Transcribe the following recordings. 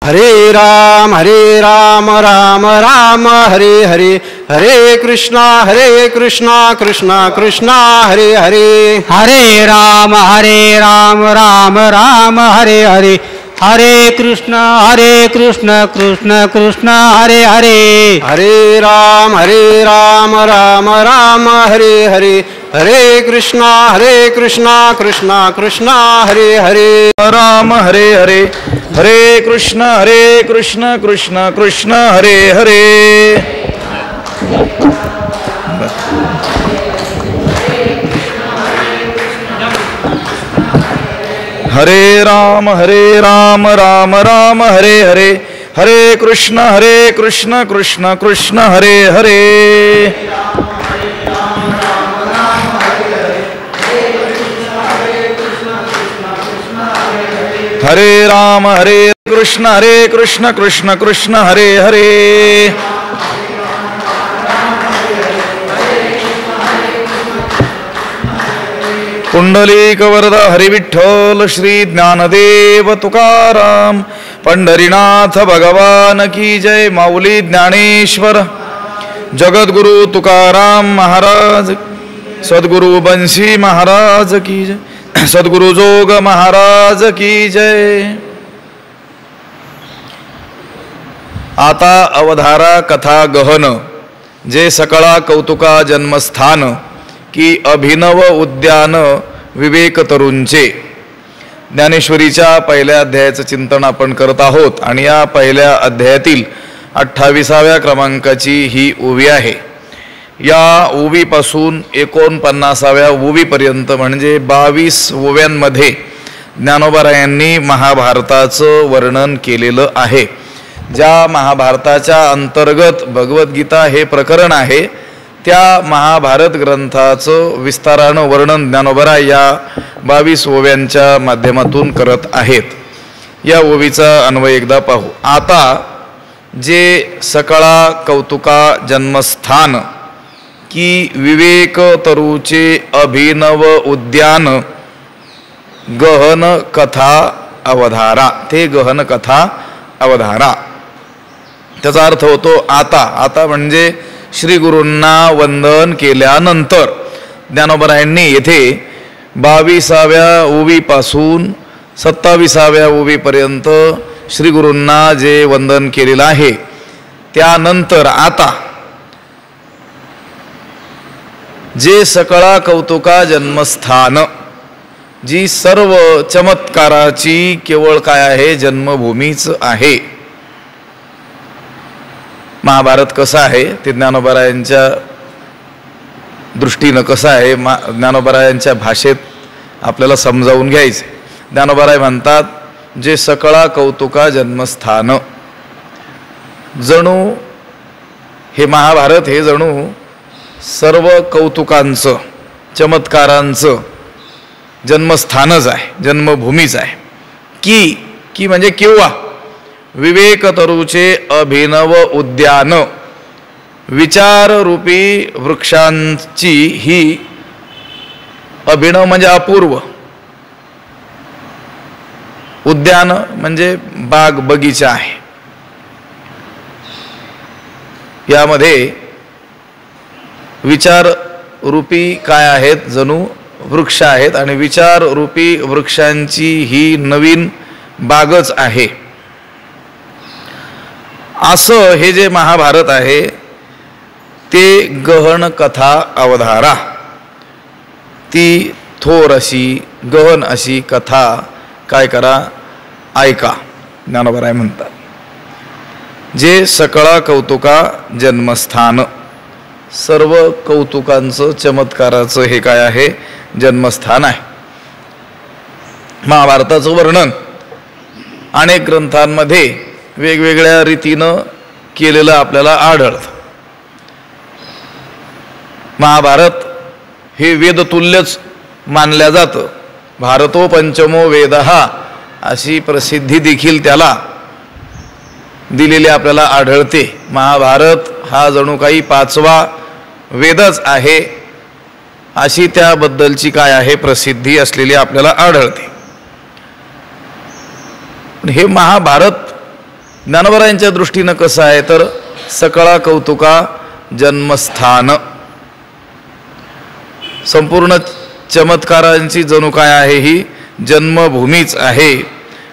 हरे राम राम राम हरे हरे, हरे कृष्णा कृष्णा कृष्णा हरे हरे, हरे राम राम राम हरे हरे, हरे कृष्ण कृष्ण कृष्ण हरे हरे, हरे राम राम राम हरे हरे, हरे कृष्णा कृष्णा कृष्णा हरे हरे, राम हरे हरे, हरे कृष्ण कृष्ण कृष्ण हरे हरे. हरे राम राम राम हरे हरे, हरे कृष्ण कृष्ण कृष्ण हरे हरे. हरे राम कृष्ण कृष्ण कृष्ण हरे हरे. पुंडलीक वरदा हरि विठ्ठल श्री ज्ञानदेव तुकाराम, पंढरीनाथ भगवान की जय. माऊली ज्ञानेश्वर जगद्गुरु तुकाराम महाराज, सद्गुरु बंसी महाराज की जय, सद्गुरु जोग महाराज की जय. आता अवधारा कथा गहन, जे सकळा कौतुका जन्मस्थान, की अभिनव उद्यान विवेक तरुंचे. ज्ञानेश्वरीच्या पहिल्या अध्यायाचं चिंतन आपण करत आहोत आणि या पहिल्या अध्यायातील 28व्या क्रमांकाची ही ओवी आहे. या ओवीपासून 49व्या ओवीपर्यंत म्हणजे 22 ओव्यांमध्ये ज्ञानोबारायांनी महाभारताचं वर्णन केलेलं आहे. ज्या महाभारताच्या अंतर्गत भगवद्गीता हे प्रकरण आहे, त्या महाभारत ग्रंथाचं विस्तारानं वर्णन ज्ञानोबराय या 22 ओव्यांच्या माध्यमातून करत आहेत. या ओवीचा अन्वय एकदा पाहू. आता जे सकळा कौतुका जन्मस्थान, की विवेक तरुचे अभिनव उद्यान, गहन कथा अवधारा. ते गहन कथा अवधारा त्याचा अर्थ होतो आता. आता म्हणजे श्री गुरूंना वंदन केल्यानंतर. ज्ञानोबरायांनी येथे 22व्या ओवीपासून 27व्या ओवीपर्यंत श्री गुरूंना जे वंदन केलेलं आहे, त्यानंतर आता जे सकळा कौतुका जन्मस्थान, जी सर्व चमत्काराची केवळ काय आहे, जन्मभूमीच आहे. महाभारत कसं आहे ते ज्ञानोबरायांच्या दृष्टीनं कसं आहे, ज्ञानोबरायांच्या भाषेत आपल्याला समजावून घ्यायचे. ज्ञानोबराय म्हणतात, जे सकळा कौतुका जन्मस्थान, जणू हे महाभारत हे जणू सर्व कौतुकांचं चमत्कारांचं जन्मस्थानच आहे, जन्मभूमीच आहे. की म्हणजे किंवा विवेक तरुचे अभिनव उद्यान, विचाररूपी वृक्षांची ही, अभिनव म्हणजे अपूर्व, उद्यान म्हणजे बाग बगीचा आहे. यामध्ये विचाररूपी काय आहेत, जणू वृक्ष आहेत, आणि विचाररूपी वृक्षांची ही नवीन बागच आहे. असं हे जे महाभारत आहे ते गहन कथा अवधारा. ती थोर अशी गहन अशी कथा काय करा, ऐका. ज्ञानोबराय म्हणतात, जे सकळा कौतुका जन्मस्थान, सर्व कौतुकांचं चमत्काराचं हे काय आहे, जन्मस्थान आहे. महाभारताचं वर्णन अनेक ग्रंथांमध्ये वेगवेगळ्या रीतीनं केलेलं आपल्याला आढळतं. महाभारत हे वेदतुल्यच मानल्या जातं. भारतो पंचमो वेदहा अशी प्रसिद्धी देखील त्याला दिलेली आपल्याला आढळते. महाभारत हा जणू काही 5वा वेदच आहे अशी त्याबद्दलची काय आहे, प्रसिद्धी असलेली आपल्याला आढळते. हे महाभारत ज्ञानोबरायांच्या दृष्टीनं कसं आहे तर सकळा कौतुका जन्मस्थान, संपूर्ण चमत्कारांची जणू काय आहे ही जन्मभूमीच आहे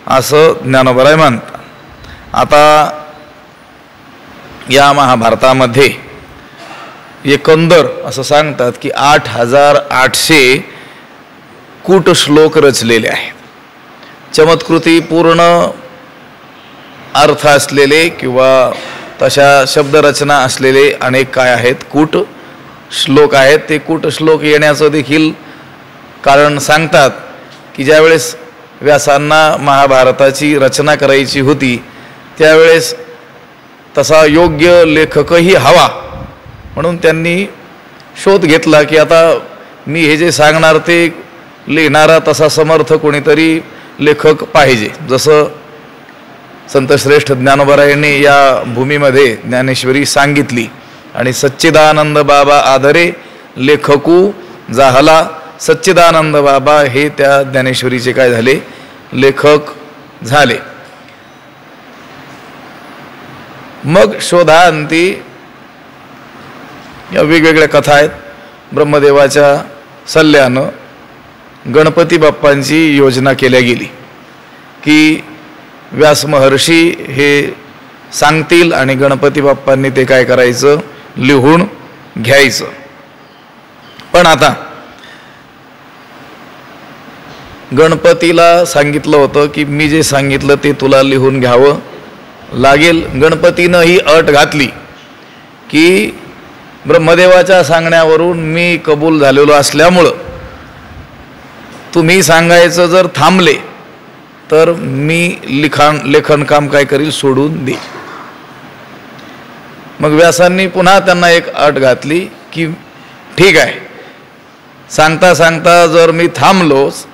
असं ज्ञानोबराय मानतात. आता या महाभारतामध्ये एकंदर असं सांगतात की 8800 कूट श्लोक रचलेले आहेत. चमत्कृती पूर्ण अर्थ असलेले किंवा तशा शब्दरचना असलेले अनेक काय आहेत कूट श्लोक आहेत. ते कूट श्लोक येण्याचं देखील कारण सांगतात की ज्यावेळेस व्यासांना महाभारताची रचना करायची होती त्यावेळेस तसा योग्य लेखकही हवा, म्हणून त्यांनी शोध घेतला की आता मी हे जे सांगणार ते लिहिणारा तसा समर्थ कोणीतरी लेखक पाहिजे. जसं संतश्रेष्ठ ज्ञानोबरायांनी या भूमीमध्ये ज्ञानेश्वरी सांगितली आणि सच्चिदानंद बाबा आदरे लेखकू जाहला, सच्चिदानंद बाबा हे त्या ज्ञानेश्वरीचे काय झाले लेखक झाले. मग शोधांती या वेगवेगळ्या कथा आहेत. ब्रह्मदेवाच्या सल्ल्यानं गणपती बाप्पांची योजना केल्या गेली की व्यास महर्षी हे सांगतील आणि गणपती बाप्पांनी ते काय करायचं लिहून घ्यायचं. पण आता गणपतीला सांगितलं होतं की मी जे सांगितलं ते तुला लिहून घ्यावं लागेल. गणपतीनं ही अट घातली की ब्रह्मदेवाच्या सांगण्यावरून मी कबूल झालेलो असल्यामुळं तुम्ही सांगायचं जर थांबले तर मी लेखनकाम काय करील सोडून दे. मग व्यासांनी पुन्हा त्यांना एक अट घातली की ठीक आहे, सांगता सांगता जर मी थांबलोच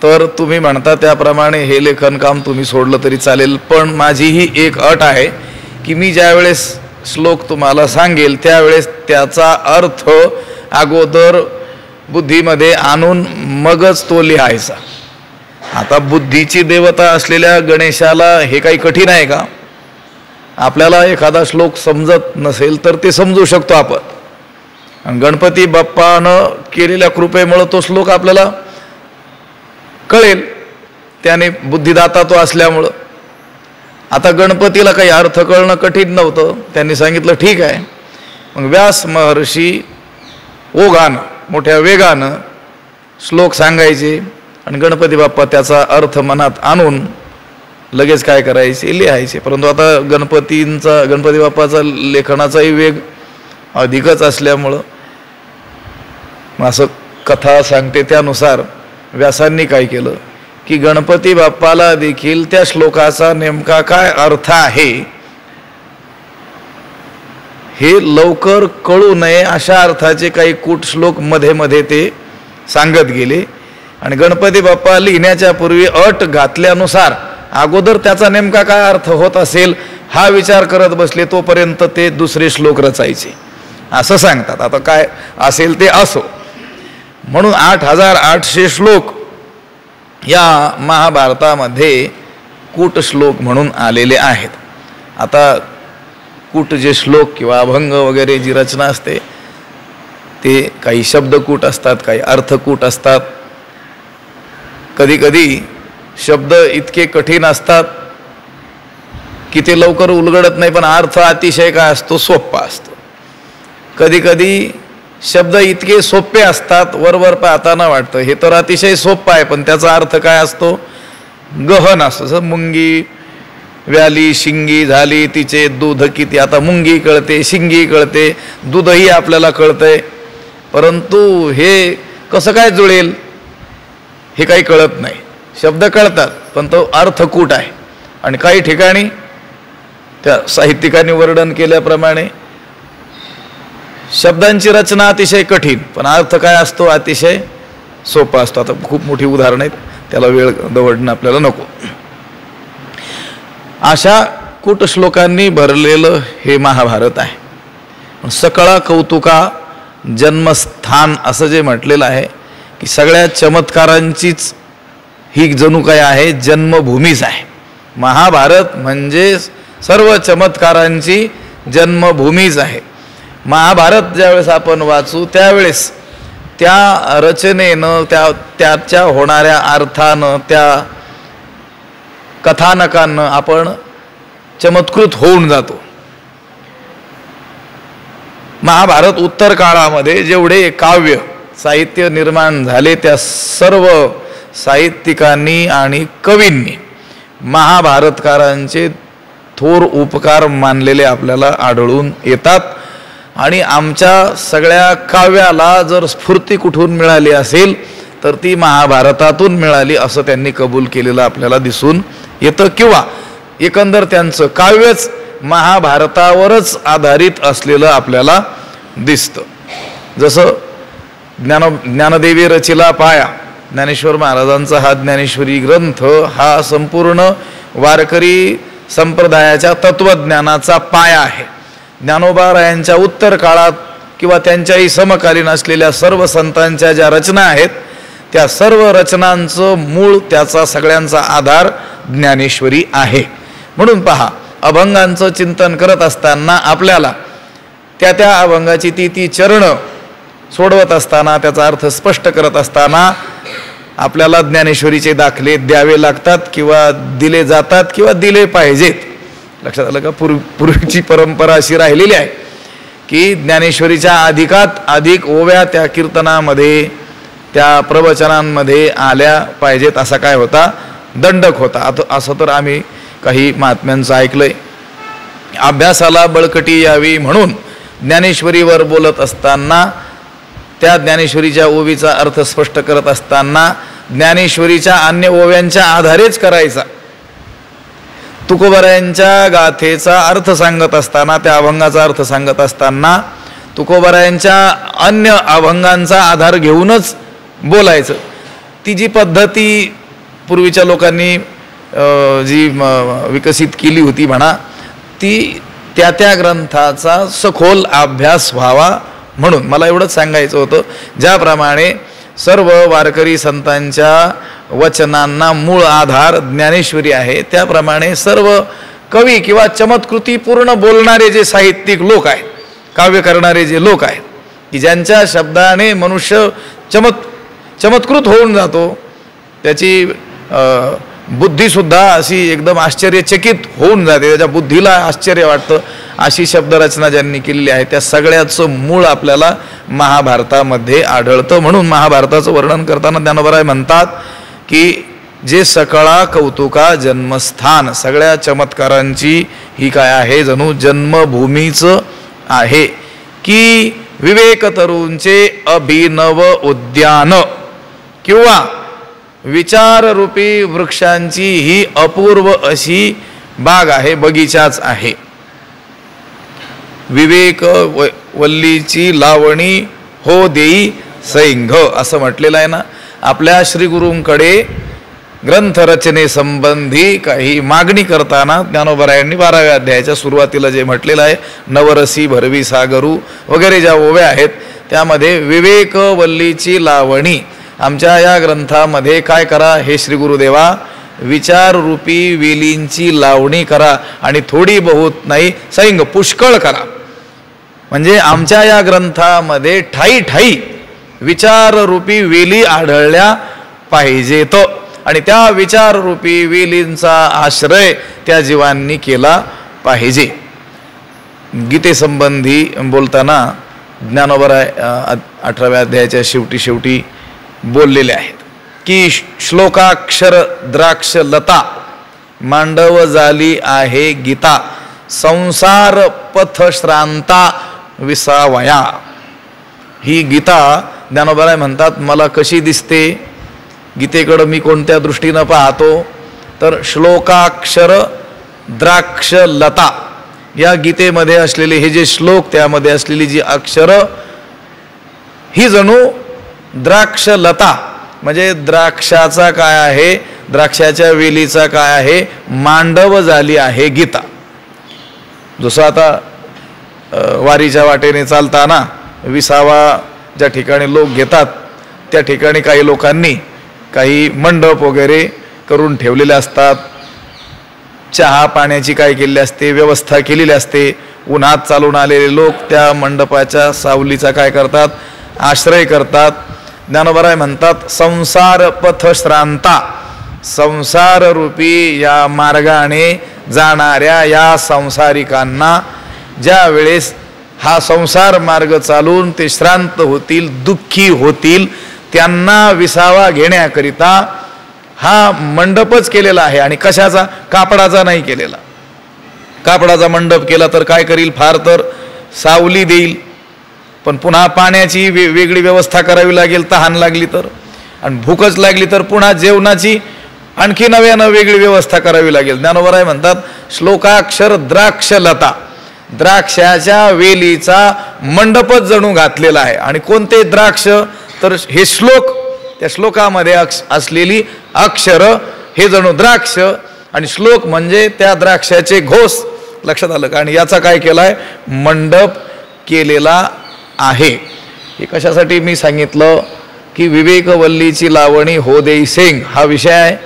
तर तुम्ही म्हणता त्याप्रमाणे हे लेखनकाम तुम्ही सोडलं तरी चालेल, पण माझीही एक अट आहे की मी ज्यावेळेस श्लोक तुम्हाला सांगेल त्यावेळेस त्याचा अर्थ अगोदर बुद्धीमध्ये आणून मगच तो लिहायचा. आता बुद्धीची देवता असलेल्या गणेशाला हे काही कठीण आहे का? आपल्याला एखादा श्लोक समजत नसेल तर ते समजू शकतो आपण. गणपती बाप्पानं केलेल्या कृपेमुळं तो श्लोक आपल्याला कळेल, त्याने बुद्धिदाता तो असल्यामुळं. आता गणपतीला काही अर्थ कळणं कठीण नव्हतं, त्यांनी सांगितलं ठीक आहे. मग व्यास महर्षी ओघानं मोठ्या वेगानं श्लोक सांगायचे आणि गणपती बाप्पा त्याचा अर्थ मनात आणून लगेच काय करायचे लिहायचे. परंतु आता गणपती बाप्पाचा लेखनाचाही वेग अधिकच असल्यामुळं असं कथा सांगते त्यानुसार व्यासांनी काय केलं की गणपती बाप्पाला देखील त्या श्लोकाचा नेमका काय अर्थ आहे हे लवकर कळू नये अशा अर्थाचे काही कूट श्लोक मध्ये मध्ये ते सांगत गेले. आणि गणपती बाप्पा लिहिण्याच्या पूर्वी अट घातल्यानुसार अगोदर त्याचा नेमका काय अर्थ होत असेल हा विचार करत बसले, तोपर्यंत ते दुसरे श्लोक रचायचे असं सांगतात. आता काय असेल ते असो. म्हणून 8800 श्लोक या महाभारतामध्ये कूट श्लोक म्हणून आलेले आहेत. आता कूट जे श्लोक किंवा अभंग वगैरे जी रचना असते ते काही शब्दकूट असतात, काही अर्थकूट असतात. कधी कधी शब्द इतके कठीण असतात की ते लवकर उलगडत नाही, पण अर्थ अतिशय काय असतो सोपा असतो. कधी कधी शब्द इतके सोपे असतात वरवर पाहताना वाटतं हे तर अतिशय सोपं आहे, पण त्याचा अर्थ काय असतो गहन असतो. जसं मुंगी व्याली शिंगी झाली तिचे दूध किती. आता मुंगी कळते, शिंगी कळते, दूधही आपल्याला कळतंय, परंतु हे कसं काय जुळेल हे काही कळत नाही. शब्द कळतात पण तो अर्थकूट आहे. आणि काही ठिकाणी त्या साहित्यिकांनी वर्णन केल्याप्रमाणे शब्दांची रचना अतिशय कठीण पण अर्थ काय असतो अतिशय सोपा असतो. आता खूप मोठी उदाहरणं आहेत, त्याला वेळ दवडणं आपल्याला नको. अशा कूट श्लोकांनी भरलेलं हे महाभारत आहे. सकळा कौतुका जन्मस्थान असं जे म्हटलेलं आहे की सगळ्या चमत्कारांचीच ही जणू काय आहे जन्मभूमीच आहे. महाभारत म्हणजे सर्व चमत्कारांची जन्मभूमीच आहे. महाभारत ज्यावेळेस आपण वाचू त्यावेळेस त्या रचनेनं त्याच्या होणाऱ्या अर्थानं त्या कथानकांनं आपण चमत्कृत होऊन जातो. महाभारत उत्तर काळामध्ये जेवढे काव्य साहित्य निर्माण झाले त्या सर्व साहित्यिकांनी आणि कवींनी महाभारतकारांचे थोर उपकार मानलेले आपल्याला आढळून येतात. आणि आमच्या सगळ्या काव्याला जर स्फूर्ती कुठून मिळाली असेल तर ती महाभारतातून मिळाली असं त्यांनी कबूल केलेलं आपल्याला दिसून येतं. किंवा एकंदर त्यांचं काव्यच महाभारतावरच आधारित असलेलं आपल्याला दिसतं. जसं ज्ञानदेवी रचिला पाया, ज्ञानेश्वर महाराजांचा हा ज्ञानेश्वरी ग्रंथ हा संपूर्ण वारकरी संप्रदायाच्या तत्वज्ञानाचा पाया आहे. ज्ञानोबारायांच्या उत्तर काळात किंवा त्यांच्याही समकालीन असलेल्या सर्व संतांच्या ज्या रचना आहेत त्या सर्व रचनांचं मूळ त्याचा सगळ्यांचा आधार ज्ञानेश्वरी आहे. म्हणून पहा, अभंगांचं चिंतन करत असताना आपल्याला त्या अभंगाची ती चरणं सोडवत असताना त्याचा अर्थ स्पष्ट करत असताना आपल्याला ज्ञानेश्वरीचे दाखले द्यावे लागतात किंवा दिले जातात किंवा दिले पाहिजेत. लक्षात आलं का? पूर्वीची परंपरा अशी राहिलेली आहे की ज्ञानेश्वरीच्या अधिकात अधिक ओव्या त्या कीर्तनामध्ये त्या प्रवचनांमध्ये आल्या पाहिजेत असा काय होता? दंडक होता. असं तर आम्ही काही महात्म्यांचं ऐकलंय. अभ्यासाला बळकटी यावी म्हणून ज्ञानेश्वरीवर बोलत असताना त्या ज्ञानेश्वरीच्या ओवीचा अर्थ स्पष्ट करत असताना ज्ञानेश्वरीच्या अन्य ओव्यांच्या आधारेच करायचा. तुकोबारायांच्या गाथेचा अर्थ सांगत असताना त्या अभंगाचा अर्थ सांगत असताना तुकोबारायांच्या अन्य अभंगांचा आधार घेऊनच बोलायचं. ती जी पद्धती पूर्वीच्या लोकांनी जी विकसित केली होती म्हणा, ती त्या ग्रंथाचा सखोल अभ्यास व्हावा म्हणून मला एवढंच सांगायचं होतं. ज्याप्रमाणे सर्व वारकरी संतांच्या वचनांना मूळ आधार ज्ञानेश्वरी आहे, त्याप्रमाणे सर्व कवी किंवा चमत्कृतीपूर्ण बोलणारे जे साहित्यिक लोक आहेत, काव्य करणारे जे लोक आहेत की ज्यांच्या शब्दाने मनुष्य चमत्कृत होऊन जातो, त्याची बुद्धीसुद्धा अशी एकदम आश्चर्यचकित होऊन जाते, त्याच्या बुद्धीला आश्चर्य वाटतं, अशी शब्दरचना ज्यांनी केलेली आहे त्या सगळ्याचं मूळ आपल्याला महाभारतामध्ये आढळतं. म्हणून महाभारताचं वर्णन करताना ज्ञानोबराय म्हणतात की जे सकळा कौतुका जन्मस्थान, सगळ्या चमत्कारांची ही काय आहे? जणू जन्मभूमीचं आहे. की विवेक तरुंचे अभिनव उद्यान किंवा विचाररूपी वृक्षांची ही अपूर्व अशी बाग आहे, बगीचाच आहे. विवेक वल्लीची लावणी हो देई सैंघ असं म्हटलेलं आहे ना. आपल्या श्रीगुरूंकडे ग्रंथरचनेसंबंधी काही मागणी करताना ज्ञानोबरायांनी 12व्या अध्यायाच्या सुरुवातीला जे म्हटलेलं आहे, नवरसी भरवी सागरू वगैरे ज्या ओव्या आहेत त्यामध्ये विवेक वल्लीची लावणी, आमच्या या ग्रंथामध्ये काय करा हे श्री गुरुदेवा, विचाररूपी वेलींची लावणी करा आणि थोडी बहुत नाही सैंग पुष्कळ करा. म्हणजे आमच्या या ग्रंथामध्ये ठाई ठाई विचाररूपी वेली आढळल्या पाहिजेत आणि त्या विचाररूपी वेलींचा आश्रय त्या जीवांनी केला पाहिजे. गीतेसंबंधी बोलताना ज्ञानोबराय 18व्या अध्यायाच्या शेवटी बोललेले आहेत की श्लोकाक्षर द्राक्ष लता मांडव झाली आहे गीता, संसार पथ श्रांता विसावया. ही गीता ज्ञानोबराय म्हणतात मला कशी दिसते, गीतेकडं मी कोणत्या दृष्टीनं पाहतो तर श्लोकाक्षर द्राक्ष लता, या गीतेमध्ये असलेले हे जे श्लोक त्यामध्ये असलेली जी अक्षरं ही जणू द्राक्ष लता, म्हणजे द्राक्षाचा काय आहे, द्राक्षाच्या वेलीचा काय आहे, मांडव झाली आहे गीता. जसं आता वारीच्या वाटेने चालताना विसावा ज्या ठिकाणी लोक घेतात त्या ठिकाणी काही लोकांनी काही मंडप वगैरे करून ठेवलेले असतात. चहा पाण्याची काय केलेली असते, व्यवस्था केलेली असते. उन्हात चालून आलेले लोक त्या मंडपाच्या सावलीचा काय करतात, आश्रय करतात. ज्ञानोबराय म्हणतात, संसार पथ श्रांता, संसार रूपी या मार्गाने जाणाऱ्या या संसारिकांना ज्या वेळेस हा संसार मार्ग चालून ते श्रांत होतील, दुःखी होतील, त्यांना विसावा घेण्याकरिता हा मंडपच केलेला आहे. आणि कशाचा? कापडाचा नाही केलेला. कापडाचा मंडप केला तर काय करील, फार तर सावली देईल, पण पुन्हा पाण्याची वेगळी व्यवस्था करावी लागेल तहान लागली तर, आणि भूकच लागली तर पुन्हा जेवणाची आणखी नव्यानं वेगळी व्यवस्था करावी लागेल. ज्ञानोबराय म्हणतात, श्लोकाक्षर द्राक्षलता, द्राक्षाच्या वेलीचा मंडपच जणू घातलेला आहे. आणि कोणते द्राक्ष, तर हे श्लोक, त्या श्लोकामध्ये असलेली अक्षर हे जणू द्राक्ष, आणि श्लोक म्हणजे त्या द्राक्षाचे घोस. लक्षात आलं का? आणि याचा काय केलाय, मंडप केलेला आहे. हे कशासाठी मी सांगितलं की विवेकवल्लीची लावणी हो देई सेंग हा विषय आहे.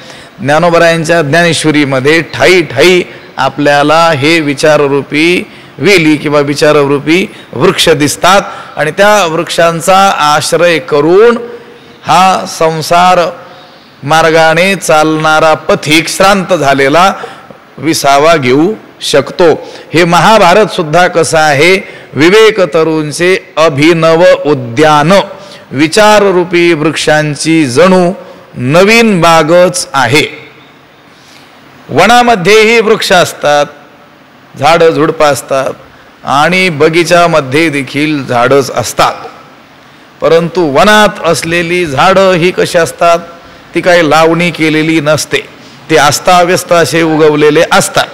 ज्ञानोबरायांच्या ज्ञानेश्वरीमध्ये ठाई ठाई आपल्याला हे विचाररूपी वेली किंवा विचाररूपी वृक्ष दिसतात. आणि त्या वृक्षांचा आश्रय करून हा संसार मार्गाने चालणारा पथिक श्रांत झालेला विसावा घेऊ शकतो. हे महाभारत सुद्धा कसं आहे, विवेक तरुंचे अभिनव उद्यान, विचाररूपी वृक्षांची जणू नवीन बागच आहे. वनामध्येही वृक्ष असतात, झाडं झुडपं असतात, आणि बगीच्यामध्ये देखील झाडच असतात. परंतु वनात असलेली झाडं ही कशी असतात, ती काही लावणी केलेली नसते, ते अस्ताव्यस्त असे उगवलेले असतात.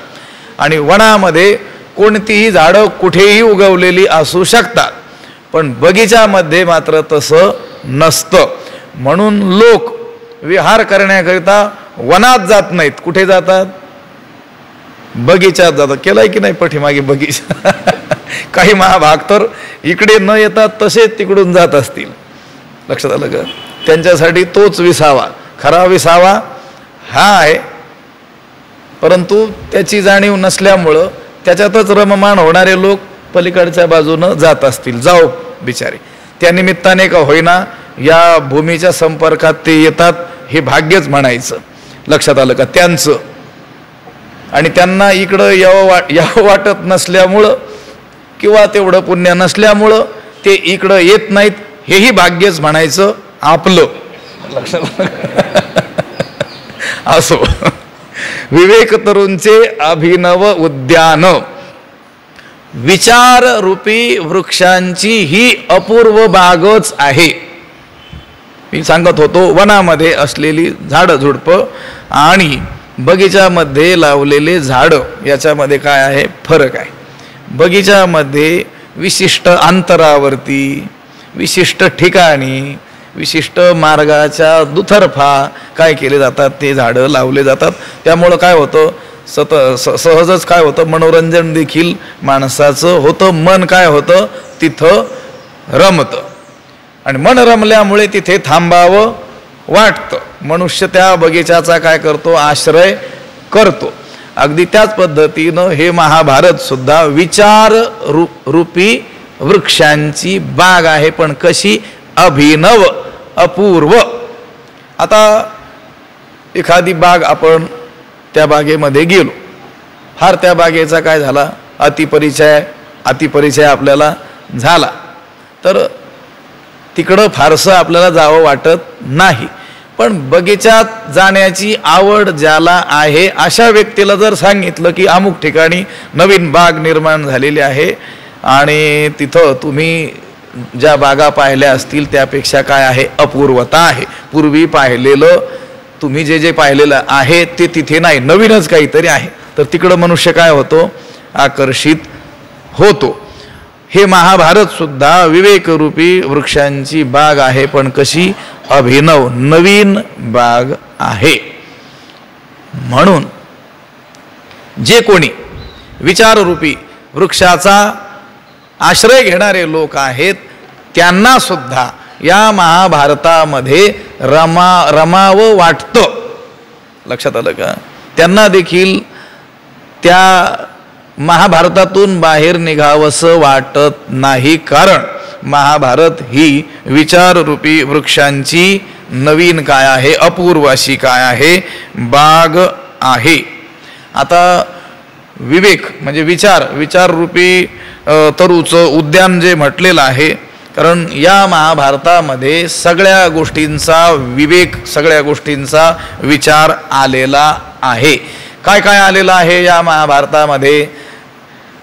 आणि वनामध्ये कोणतीही झाडं कुठेही उगवलेली असू शकतात, पण बगीच्यामध्ये मात्र तसं नसतं. म्हणून लोक विहार करण्याकरिता वनात जात नाहीत, कुठे जातात, बगीच्यात जातात. केलाय की नाही पाठीमागे बगीचा? काही महाभाग तर इकडे न येतात तसेच तिकडून जात असतील. लक्षात आलं का? त्यांच्यासाठी तोच विसावा, खरा विसावा हा आहे. परंतु त्याची जाणीव नसल्यामुळं त्याच्यातच रममाण होणारे लोक पलीकडच्या बाजूनं जात असतील. जाओ बिचारे, त्या निमित्ताने का होईना या भूमीच्या संपर्कात ते येतात, हे भाग्यच म्हणायचं. लक्षात आलं का त्यांचं? आणि त्यांना इकडं यावं वाटत नसल्यामुळं किंवा तेवढं पुण्य नसल्यामुळं ते इकडं येत नाहीत, हेही भाग्यच म्हणायचं आपलं. लक्षात असो, विवेक तरुंचे अभिनव उद्यान, विचार रूपी वृक्षांची ही अपूर्व बागच आहे. मी सांगत होतो, वनामध्ये असलेली झाडं झुडपं आणि बगीच्यामध्ये लावलेले झाडं याच्यामध्ये काय आहे, फरक आहे. बगीच्यामध्ये विशिष्ट अंतरावरती, विशिष्ट ठिकाणी, विशिष्ट मार्गाच्या दुतर्फा काय केले जातात, ते झाडं लावले जातात. त्यामुळं काय होतं, सहजच काय होतं, मनोरंजन देखील माणसाचं होतं. मन काय होतं, तिथं रमतं, आणि मन रमल्यामुळे तिथे थांबावं वाटतं. मनुष्य त्या बगीच्याचा काय करतो, आश्रय करतो. अगदी त्याच पद्धतीनं हे महाभारत सुद्धा विचार रूपी वृक्षांची बाग आहे, पण कशी, अभिनव, अपूर्व. आता एखादी बाग, आपण त्या बागेमध्ये गेलो, फार त्या बागेचा काय झाला, अतिपरिचय आपल्याला झाला, तर तिकडं फारसं आपल्याला जावं वाटत नाही. पण बगीचात जाण्याची आवड ज्याला आहे अशा व्यक्तीला जर सांगितलं की अमुक ठिकाणी नवीन बाग निर्माण झालेली आहे आणि तिथं तुम्ही ज्या बागा पाहिल्या असतील त्यापेक्षा काय आहे, अपूर्वता आहे, पूर्वी पाहिलेलं, तुम्ही जे पाहिलेलं आहे ते तिथे नाही, नवीनच काहीतरी आहे, तर तिकडं मनुष्य काय होतो, आकर्षित होतो. हे महाभारत सुद्धा विवेकरूपी वृक्षांची बाग आहे, पण कशी, अभिनव, नवीन बाग आहे. म्हणून जे कोणी विचाररूपी वृक्षाचा आश्रय घेणारे लोक आहेत त्यांना सुद्धा या महाभारतामध्ये रमावं वाटतं. लक्षात आलं का? त्यांना देखील त्या महाभारतातून बाहेर निघावंसं वाटत नाही, कारण महाभारत ही विचाररूपी वृक्षांची नवीन काय आहे, अपूर्व अशी काय आहे, बाग आहे. आता विवेक म्हणजे विचाररूपी तरूचं उद्यान जे म्हटलेलं आहे, कारण या महाभारतामध्ये सगळ्या गोष्टींचा विवेक, सगळ्या गोष्टींचा विचार आलेला आहे. काय काय आलेला आहे या महाभारतामध्ये?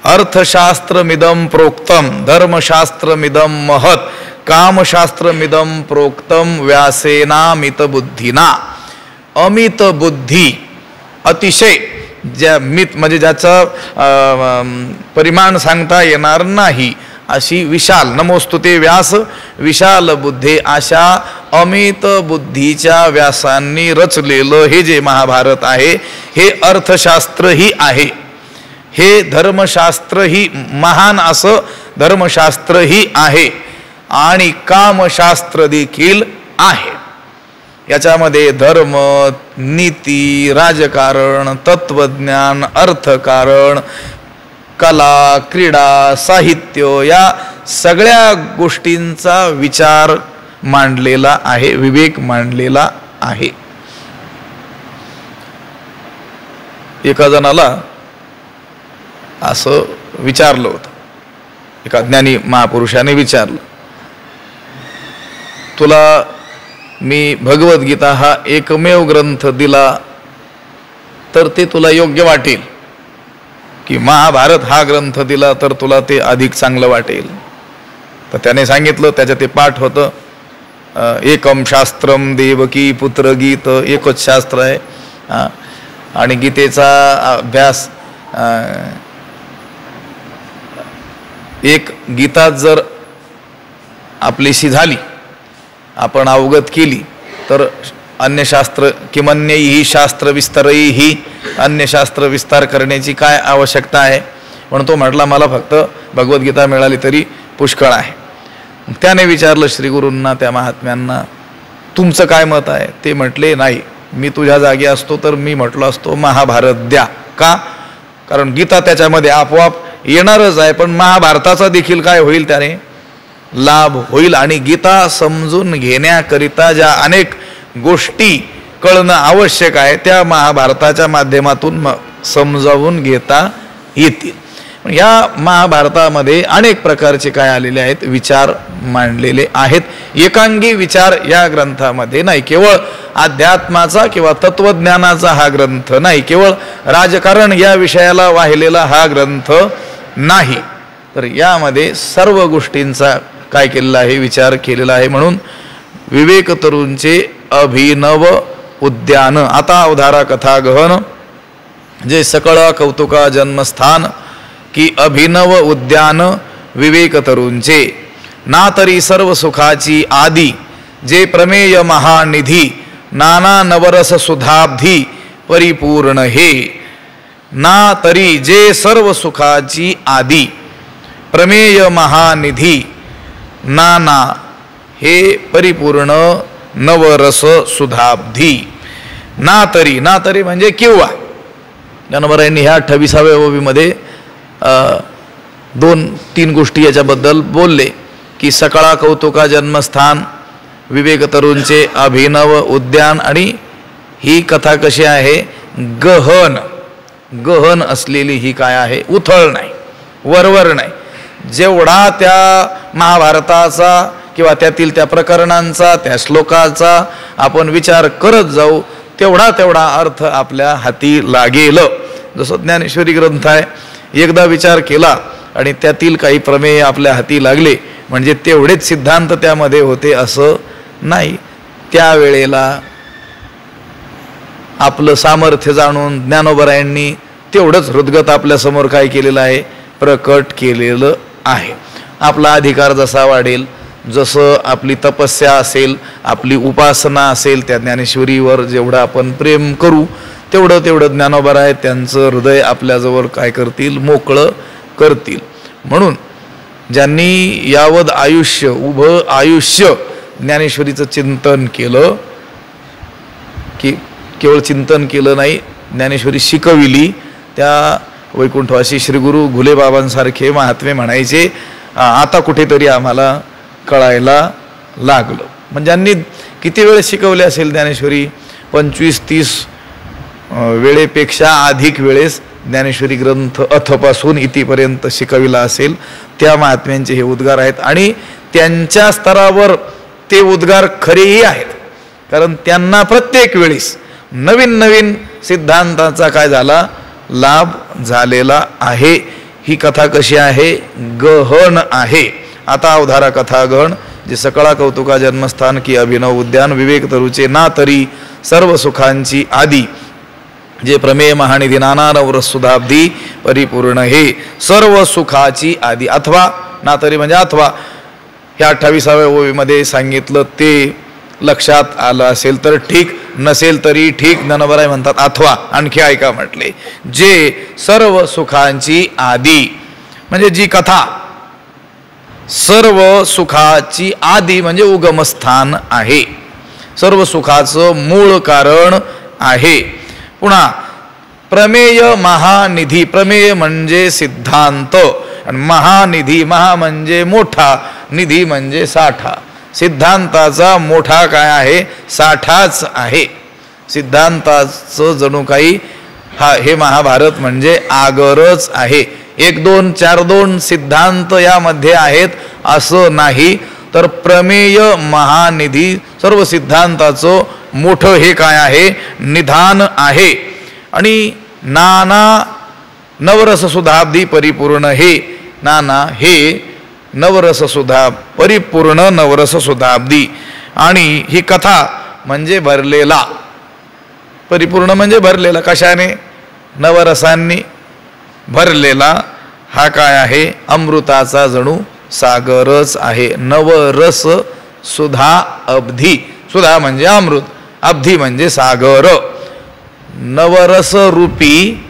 अर्थशास्त्रमिदं प्रोक्तम, धर्मशास्त्रमिदं महत्, कामशास्त्रमिदं प्रोक्तम व्यासेनामित बुद्धीना. अमित बुद्धी, अतिशय ज्या मित म्हणजे ज्याचं परिमाण सांगता येणार नाही अशी विशाल, नमोस्तुते व्यास विशाल बुद्धे, अशा अमित बुद्धीच्या व्यासांनी रचलेलं हे जे महाभारत आहे हे अर्थशास्त्रही आहे, हे धर्मशास्त्रही, महान असं धर्मशास्त्रही आहे आणि कामशास्त्र देखील आहे. याच्यामध्ये धर्म, नीती, राजकारण, तत्वज्ञान, अर्थकारण, कला, क्रीडा, साहित्य या सगळ्या गोष्टींचा विचार मांडलेला आहे, विवेक मांडलेला आहे. एका जणाला असं विचारलं होतं, एका ज्ञानी महापुरुषाने विचारलं, तुला मी भगवद्गीता हा एकमेव ग्रंथ दिला तर ते तुला योग्य वाटेल, की महाभारत हा ग्रंथ दिला तर तुला ते अधिक चांगलं वाटेल? तर त्याने सांगितलं, त्याच्यात ते पाठ होतं, एकम शास्त्रम देवकी पुत्र गीत, एकच शास्त्र आहे. आणि गीतेचा अभ्यास, एक गीता जर आपलीशी झाली, आपण अवगत केली, तर अन्य शास्त्र किमन्यही शास्त्र विस्तारही, अन्य शास्त्र विस्तार करण्याची काय आवश्यकता आहे? म्हणून तो म्हटला, मला फक्त भगवद्गीता मिळाली तरी पुष्कळ आहे. त्याने विचारलं श्रीगुरूंना, त्या महात्म्यांना, तुमचं काय मत आहे? ते म्हटले, नाही, मी तुझ्या जागी असतो तर मी म्हटलो असतो महाभारत द्या. का? कारण गीता त्याच्यामध्ये आपोआप येणारच आहे, पण महाभारताचा देखील काय होईल, त्याने लाभ होईल. आणि गीता समजून घेण्याकरिता ज्या अनेक गोष्टी कळणं आवश्यक आहे त्या महाभारताच्या माध्यमातून समजावून घेता येतील. या महाभारतामध्ये अनेक प्रकारचे काय आलेले आहेत, विचार मांडलेले आहेत. एकांगी विचार या ग्रंथामध्ये नाही, केवळ अध्यात्माचा किंवा तत्वज्ञानाचा हा ग्रंथ नाही, केवळ राजकारण या विषयाला वाहिलेला हा ग्रंथ नाही, तर यामध्ये सर्व गोष्टींचा काय केलेला आहे, विचार केलेला आहे. म्हणून विवेक तरुंचे अभिनव उद्यान. आता अवधारा कथा गहन, जे सकळ कौतुका जन्मस्थान, की अभिनव उद्यान विवेक तरुंचे. ना तरी सर्व सुखाची आदी, जे प्रमेय महानिधी, नाना नवरस सुधाब्धी परिपूर्ण हे. ना तरी जे सर्व सुखाची आदी, प्रमेय महानिधी, नाना हे परिपूर्ण नवरस सुधाब्धी. ना तरी, ना तरी म्हणजे किंवा. ज्ञानोबारायांनी ह्या 28व्या ओवीमध्ये 2-3 गोष्टी याच्याबद्दल बोलले, की सकळा कौतुका जन्मस्थान, विवेक तरुंचे अभिनव उद्यान. आणि ही कथा कशी आहे, गहन, गहन असलेली ही काय आहे, उथळ नाही, वरवर नाही. जेवढा त्या महाभारताचा किंवा त्यातील त्या प्रकरणांचा, त्या श्लोकाचा आपण विचार करत जाऊ, तेवढा तेवढा अर्थ आपल्या हाती लागेल. जसं ज्ञानेश्वरी ग्रंथ आहे, एकदा विचार केला आणि त्यातील काही प्रमेय आपल्या हाती लागले म्हणजे तेवढेच सिद्धांत त्यामध्ये होते असं नाही. त्यावेळेला आपलं सामर्थ्य जाणून ज्ञानोबरायांनी तेवढंच हृदगत आपल्यासमोर काय केलेलं आहे, प्रकट केलेलं आहे. आपला अधिकार जसा वाढेल, जसं आपली तपस्या असेल, आपली उपासना असेल, त्या ज्ञानेश्वरीवर जेवढं आपण प्रेम करू तेवढं तेवढं ज्ञानोबराय त्यांचं हृदय आपल्याजवळ काय करतील, मोकळं करतील. म्हणून ज्यांनी यावद आयुष्य, उभं आयुष्य ज्ञानेश्वरीचं चिंतन केलं, की केवळ चिंतन केलं नाही, ज्ञानेश्वरी शिकविली, त्या वैकुंठवासी श्री गुरु घुलेबाबांसारखे महात्मे म्हणायचे, आता कुठेतरी आम्हाला कळायला लागलं. म्हणजे ज्यांनी किती वेळ शिकवले असेल ज्ञानेश्वरी, 25-30 वेळेपेक्षा अधिक वेळेस ज्ञानेश्वरी ग्रंथ अथपासून इतिपर्यंत शिकविला असेल, त्या महात्म्यांचे हे उद्गार आहेत. आणि त्यांच्या स्तरावर ते उद्गार खरेही आहेत, कारण त्यांना प्रत्येक वेळेस नवीन नवीन सिद्धांताचा काय झाला, लाभ झालेला आहे. ही कथा कशी आहे, गहन आहे. आता अवधारा कथा गहन, जे सकळा कौतुका जन्मस्थान की अभिनव उद्यान, विवेक तरुचे ना तरी सर्व सुखांची आदी, जे प्रमेय महानिधी नाना नवरसुधाब्दी परिपूर्ण, हे सर्व सुखाची आदी. अथवा ना तरी म्हणजे अथवा, ह्या 28व्या ओवीमध्ये सांगितलं ते लक्षात आलं असेल तर ठीक, नसेल तरी ठीक, ननबराय म्हणतात. अथवा आणखी ऐका म्हटले, जे सर्व सुखांची आदी, म्हणजे जी कथा सर्व सुखाची आदी म्हणजे उगमस्थान आहे, सर्व सुखाचं मूळ कारण आहे. पुन्हा प्रमेय महानिधी, प्रमेय म्हणजे सिद्धांत, आणि महानिधी, महा म्हणजे मोठा, निधी म्हणजे साठा. सिद्धांताचा मोठा काय आहे, साठाच आहे. सिद्धांताचं जणू काही हे महाभारत म्हणजे आगरच आहे. 1, 2, 4, 2 सिद्धांत यामध्ये आहेत असं नाही, तर प्रमेय महानिधी सर्व सिद्धांताचं मोठं हे काय आहे, निधान आहे. आणि नाना नवरससुधाब्दी परिपूर्ण, हे नाना हे नवरससुधा परिपूर्ण नवरससुधाब्दी. आणि ही कथा म्हणजे भरलेला, परिपूर्ण म्हणजे भरलेला, कशाने, नवरसांनी भरलेला हा काय आहे, अमृताचा जणू सागरच आहे. नवरस सुधा अब्धी, सुधा म्हणजे अमृत, अब्धी म्हणजे सागर. नवरस रूपी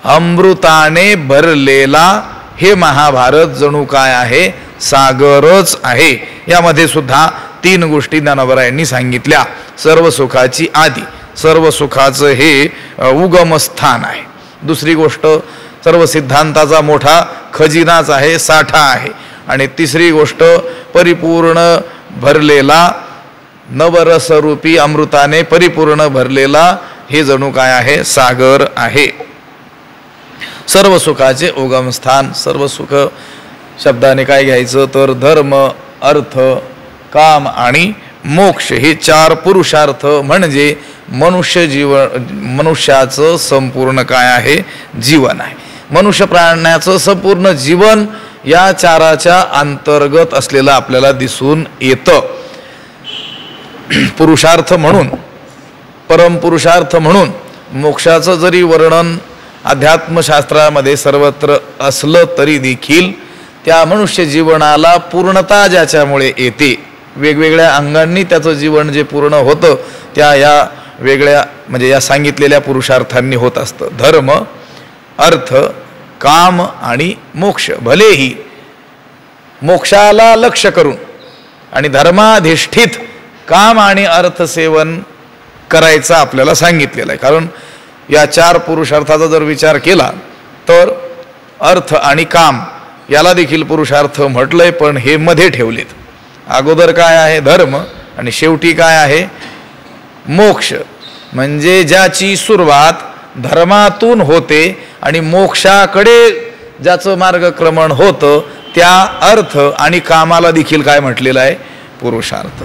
अमृताने भरलेला हे महाभारत जणू काय आहे, सागरच आहे. यामध्ये सुद्धा 3 गोष्टी ज्ञानोबरायांनी सांगितल्या. सर्व सुखाची आदी, सर्व सुखाचं हे उगमस्थान आहे. दुसरी गोष्ट, सर्व सिद्धांताचा मोठा खजिनाच आहे, साठा आहे. आणि तिसरी गोष्ट, परिपूर्ण भरलेला नवरसरूपी अमृताने परिपूर्ण भरलेला हे जणू काय आहे, सागर आहे. सर्व सुखाचे उगमस्थान. सर्व सुख शब्दाने काय घ्यायचं तर धर्म, अर्थ, काम आणि मोक्ष हे 4 पुरुषार्थ म्हणजे मनुष्याचं संपूर्ण काय आहे, जीवन आहे. मनुष्य प्राण्याचं संपूर्ण जीवन या 4च्या अंतर्गत असलेलं आपल्याला दिसून येतं. पुरुषार्थ म्हणून, परमपुरुषार्थ म्हणून मोक्षाचं जरी वर्णन अध्यात्मशास्त्रामध्ये सर्वत्र असलं तरी देखील त्या मनुष्य जीवनाला पूर्णता ज्याच्यामुळे येते, वेगवेगळ्या अंगांनी त्याचं जीवन जे पूर्ण होतं त्या या वेगळ्या म्हणजे या सांगितलेल्या पुरुषार्थांनी होत असतं. धर्म, अर्थ, काम आणि मोक्ष. भलेही मोक्षाला लक्ष्य करून आणि धर्माधिष्ठित काम आणि अर्थसेवन करायचं आपल्याला सांगितलेलं आहे. कारण या 4 पुरुषार्थाचा जर विचार केला तर अर्थ आणि काम याला देखील पुरुषार्थ म्हटलंय, पण हे मध्ये ठेवलेत. अगोदर काय आहे, धर्म, आणि शेवटी काय आहे, मोक्ष. म्हणजे ज्याची सुरुवात धर्मातून होते आणि मोक्षाकडे ज्याचं मार्गक्रमण होतं त्या अर्थ आणि कामाला देखील काय म्हटलेलं आहे, पुरुषार्थ.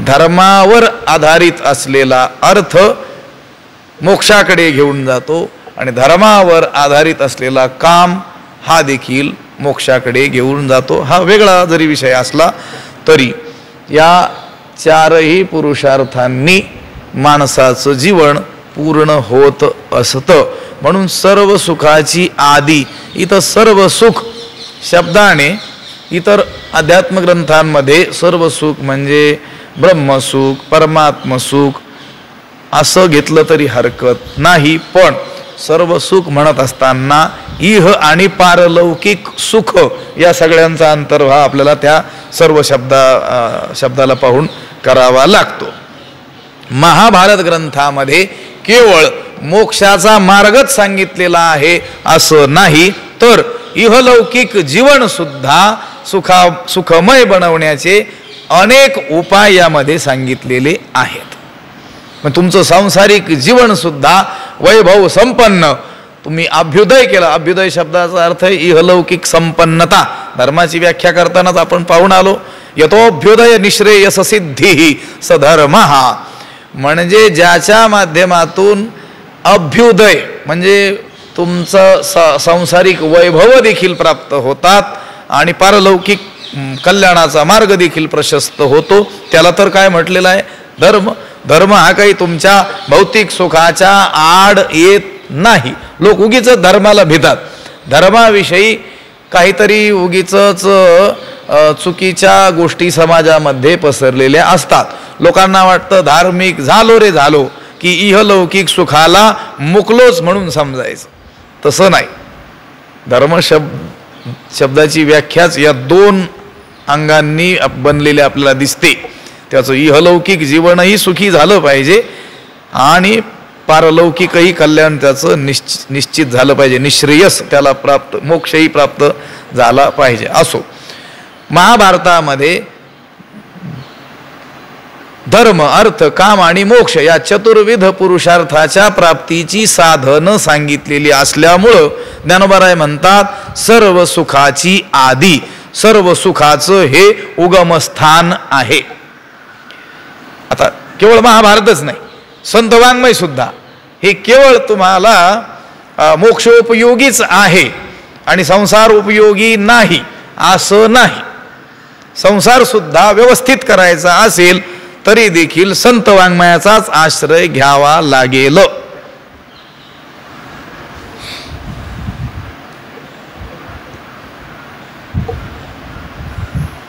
धर्मावर आधारित असलेला अर्थ मोक्षाकडे घेऊन जातो आणि धर्मावर आधारित असलेला काम हा देखील मोक्षाकडे घेऊन जातो. हा वेगळा जरी विषय असला तरी या 4ही पुरुषार्थांनी माणसाचं जीवन पूर्ण होत असतं. म्हणून सर्व सुखाची आदी, इथं सर्व सुख शब्दाने इतर अध्यात्म ग्रंथांमध्ये सर्व सुख म्हणजे ब्रह्मसुख, परमात्मसुख असं घेतलं तरी हरकत नाही. पण सर्व सुख म्हणत असताना इह आणि पारलौकिक सुख या सगळ्यांचा अंतर्भाव आपल्याला त्या सर्व शब्दाला पाहून करावा लागतो. महाभारत ग्रंथामध्ये केवळ मोक्षाचा मार्गच सांगितलेला आहे असं नाही, तर इहलौकिक जीवन सुद्धा सुखमय बनवण्याचे अनेक उपाय यामध्ये सांगितलेले आहेत. मग तुमचं सांसारिक जीवन सुद्धा वैभव संपन्न, तुम्ही अभ्युदय केला. अभ्युदय शब्दाचा अर्थ आहे इहलौकिक संपन्नता. धर्माची व्याख्या करतानाच आपण पाहून आलो, यतोभ्युदय निश्रेयस सिद्धी सधर्मः, म्हणजे ज्याच्या माध्यमातून अभ्युदय म्हणजे तुमचं सांसारिक वैभव देखील प्राप्त होतात आणि पारलौकिक कल्याणाचा मार्ग देखील प्रशस्त होतो, त्याला तर काय म्हटलेलं आहे? धर्म. धर्म हा काही तुमच्या भौतिक सुखाच्या आड येत नाही. लोक उगीच धर्माला भितात. धर्माविषयी काहीतरी उगीच चुकीच्या गोष्टी समाजामध्ये पसरलेल्या असतात. लोकांना वाटतं धार्मिक झालो रे झालो की इहलौकिक सुखाला मुकलोच म्हणून समजायचं. तसं नाही. धर्म शब्दाची व्याख्याच या दोन अंगांनी बनलेली आपल्याला दिसते. त्याचं इहलौकिक जीवनही सुखी झालं पाहिजे आणि पारलौकिकही कल्याण त्याचं निश्चित झालं पाहिजे. निश्रेयस त्याला प्राप्त, मोक्षही प्राप्त झाला पाहिजे. असो, महाभारतामध्ये धर्म, अर्थ, काम आणि मोक्ष या चतुर्विध पुरुषार्थाच्या प्राप्तीची साधनं सांगितलेली असल्यामुळं ज्ञानोबाराय म्हणतात सर्व सुखाची आदी, सर्व सुखाचं हे उगमस्थान आहे. आता केवळ महाभारतच नाही, संत वाङ्मय सुद्धा हे केवळ तुम्हाला मोक्षोपयोगीच आहे आणि संसार उपयोगी नाही असं नाही. संसार सुद्धा व्यवस्थित करायचा असेल तरी देखील संत वाङ्मयाचाच आश्रय घ्यावा लागेल.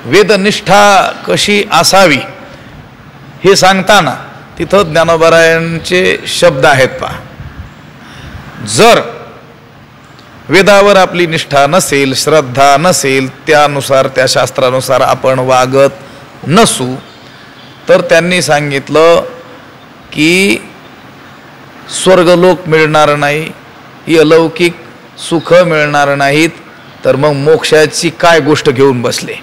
वेदनिष्ठा कशी असावी हे सांगताना तिथं ज्ञानोबारायांचे शब्द आहेत पहा. जर वेदावर आपली निष्ठा नसेल, श्रद्धा नसेल, त्यानुसार त्या शास्त्रानुसार आपण वागत नसू, तर त्यांनी सांगितलं की स्वर्गलोक मिळणार नाही, अलौकिक सुख मिळणार नाहीत, तर मग मोक्षाची काय गोष्ट घेऊन बसले.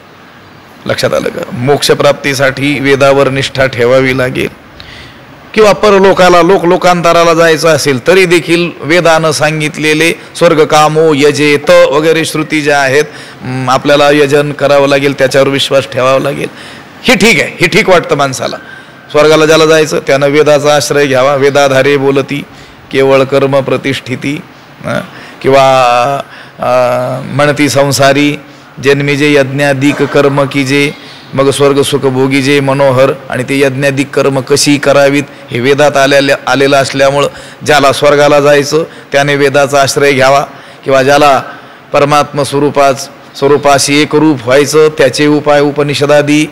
लक्षात आलं का? मोक्षप्राप्तीसाठी वेदावर निष्ठा ठेवावी लागेल किंवा परलोकाला लोकांतराला जायचं असेल तरी देखील वेदानं सांगितलेले स्वर्ग कामो यजेत वगैरे श्रुती ज्या आहेत, आपल्याला यजन करावं लागेल, त्याच्यावर विश्वास ठेवावा लागेल. हे ठीक आहे, हे ठीक वाटतं माणसाला. स्वर्गाला ज्याला जायचं त्यानं वेदाचा आश्रय घ्यावा. वेदाधारे बोलती केवळ कर्म प्रतिष्ठिती, किंवा म्हणती संसारी जन्मीजे यज्ञाधिक कर्म कीजे मग स्वर्ग सुख भोगीजे मनोहर. आणि ते यज्ञाधिक कर्म कशी करावीत हे वेदात आलेलं असल्यामुळं ज्याला स्वर्गाला जायचं त्याने वेदाचा आश्रय घ्यावा, किंवा ज्याला परमात्म स्वरूपाशी एकरूप व्हायचं त्याचे उपाय उपनिषदादी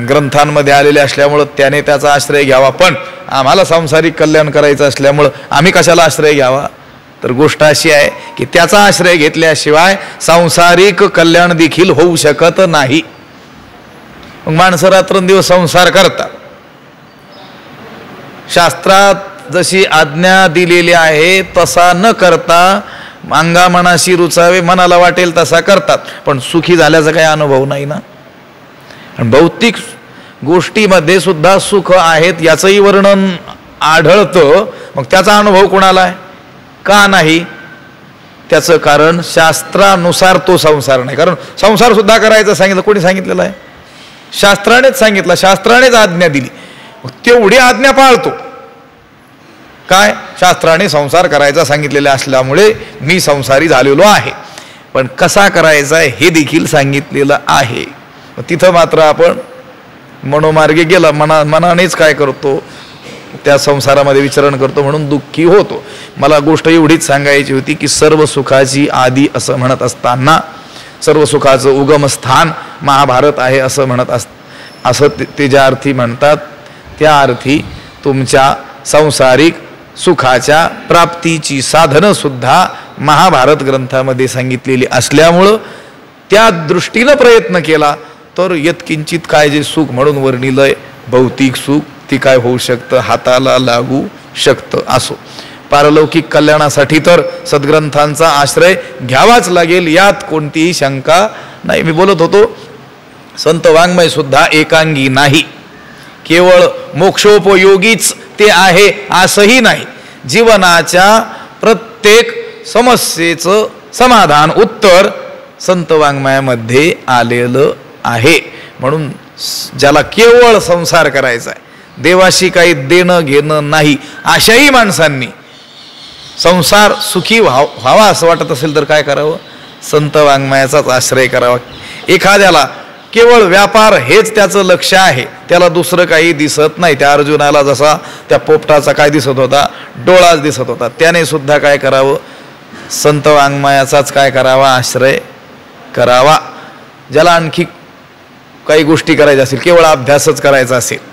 ग्रंथांमध्ये आलेले असल्यामुळं त्याने त्याचा आश्रय घ्यावा. पण आम्हाला सांसारिक कल्याण करायचं असल्यामुळं आम्ही कशाला आश्रय घ्यावा? तर गोष्ट अशी आहे की त्याचा आश्रय घेतल्याशिवाय सांसारिक कल्याण देखील होऊ शकत नाही. मग माणसं रात्रंदिवस संसार करतात. शास्त्रात जशी आज्ञा दिलेली आहे तसा न करता अंगामनाशी रुचावे, मनाला वाटेल तसा करतात, पण सुखी झाल्याचा काही अनुभव नाही ना. आणि भौतिक गोष्टीमध्ये सुद्धा सुख आहेत याचंही वर्णन आढळतं. मग त्याचा अनुभव कोणाला आहे? का नाही? त्याचं कारण शास्त्रानुसार तो संसार नाही. कारण संसार सुद्धा करायचं सांगितलं, कोणी सांगितलेलं आहे? शास्त्रानेच सांगितलं, शास्त्रानेच आज्ञा दिली. तेवढी आज्ञा पाळतो. काय? शास्त्राने संसार करायचा सांगितलेला असल्यामुळे मी संसारी झालेलो आहे. पण कसा करायचा हे देखील सांगितलेलं आहे. तिथं मात्र आपण मनोमार्गे गेला, मनानेच काय करतो, त्या संसारामध्ये विचरण करतो, म्हणून दुःखी होतो. मला गोष्ट एवढीच सांगायची होती की सर्व सुखाची आदी असं म्हणत असताना सर्व सुखाचं उगमस्थान महाभारत आहे असं म्हणत असं ते ज्या अर्थी म्हणतात त्या अर्थी तुमच्या सांसारिक सुखाच्या प्राप्तीची साधनं सुद्धा महाभारत ग्रंथामध्ये सांगितलेली असल्यामुळं त्या दृष्टीनं प्रयत्न केला तर यत्किंचित काय जे सुख म्हणून वर्णिलंय भौतिक सुख ती काय होऊ शकतं, हाताला लागू शकतं. असो, पारलौकिक कल्याणासाठी तर सद्ग्रंथांचा आश्रय घ्यावाच लागेल, यात कोणतीही शंका नाही. मी बोलत होतो संत वाङ्मय सुद्धा एकांगी नाही, केवळ मोक्षोपयोगीच ते आहे असंही नाही. जीवनाच्या प्रत्येक समस्येचं समाधान, उत्तर संत वाङ्मयामध्ये आलेलं आहे. म्हणून ज्याला केवळ संसार करायचा आहे, देवाशी काही देणं घेणं नाही, अशाही माणसांनी संसार सुखी व्हावा असं वाटत असेल तर काय करावं? संत वाङ्मयाचाच आश्रय करावा. एखाद्याला केवळ व्यापार हेच त्याचं लक्ष आहे, त्याला दुसरं काही दिसत नाही. त्या अर्जुनाला जसा त्या पोपटाचा काय दिसत होता? डोळाच दिसत होता. त्याने सुद्धा काय करावं? संत वाङ्मयाचाच काय करावा? आश्रय करावा. ज्याला आणखी काही गोष्टी करायच्या असतील, केवळ अभ्यासच करायचा असेल,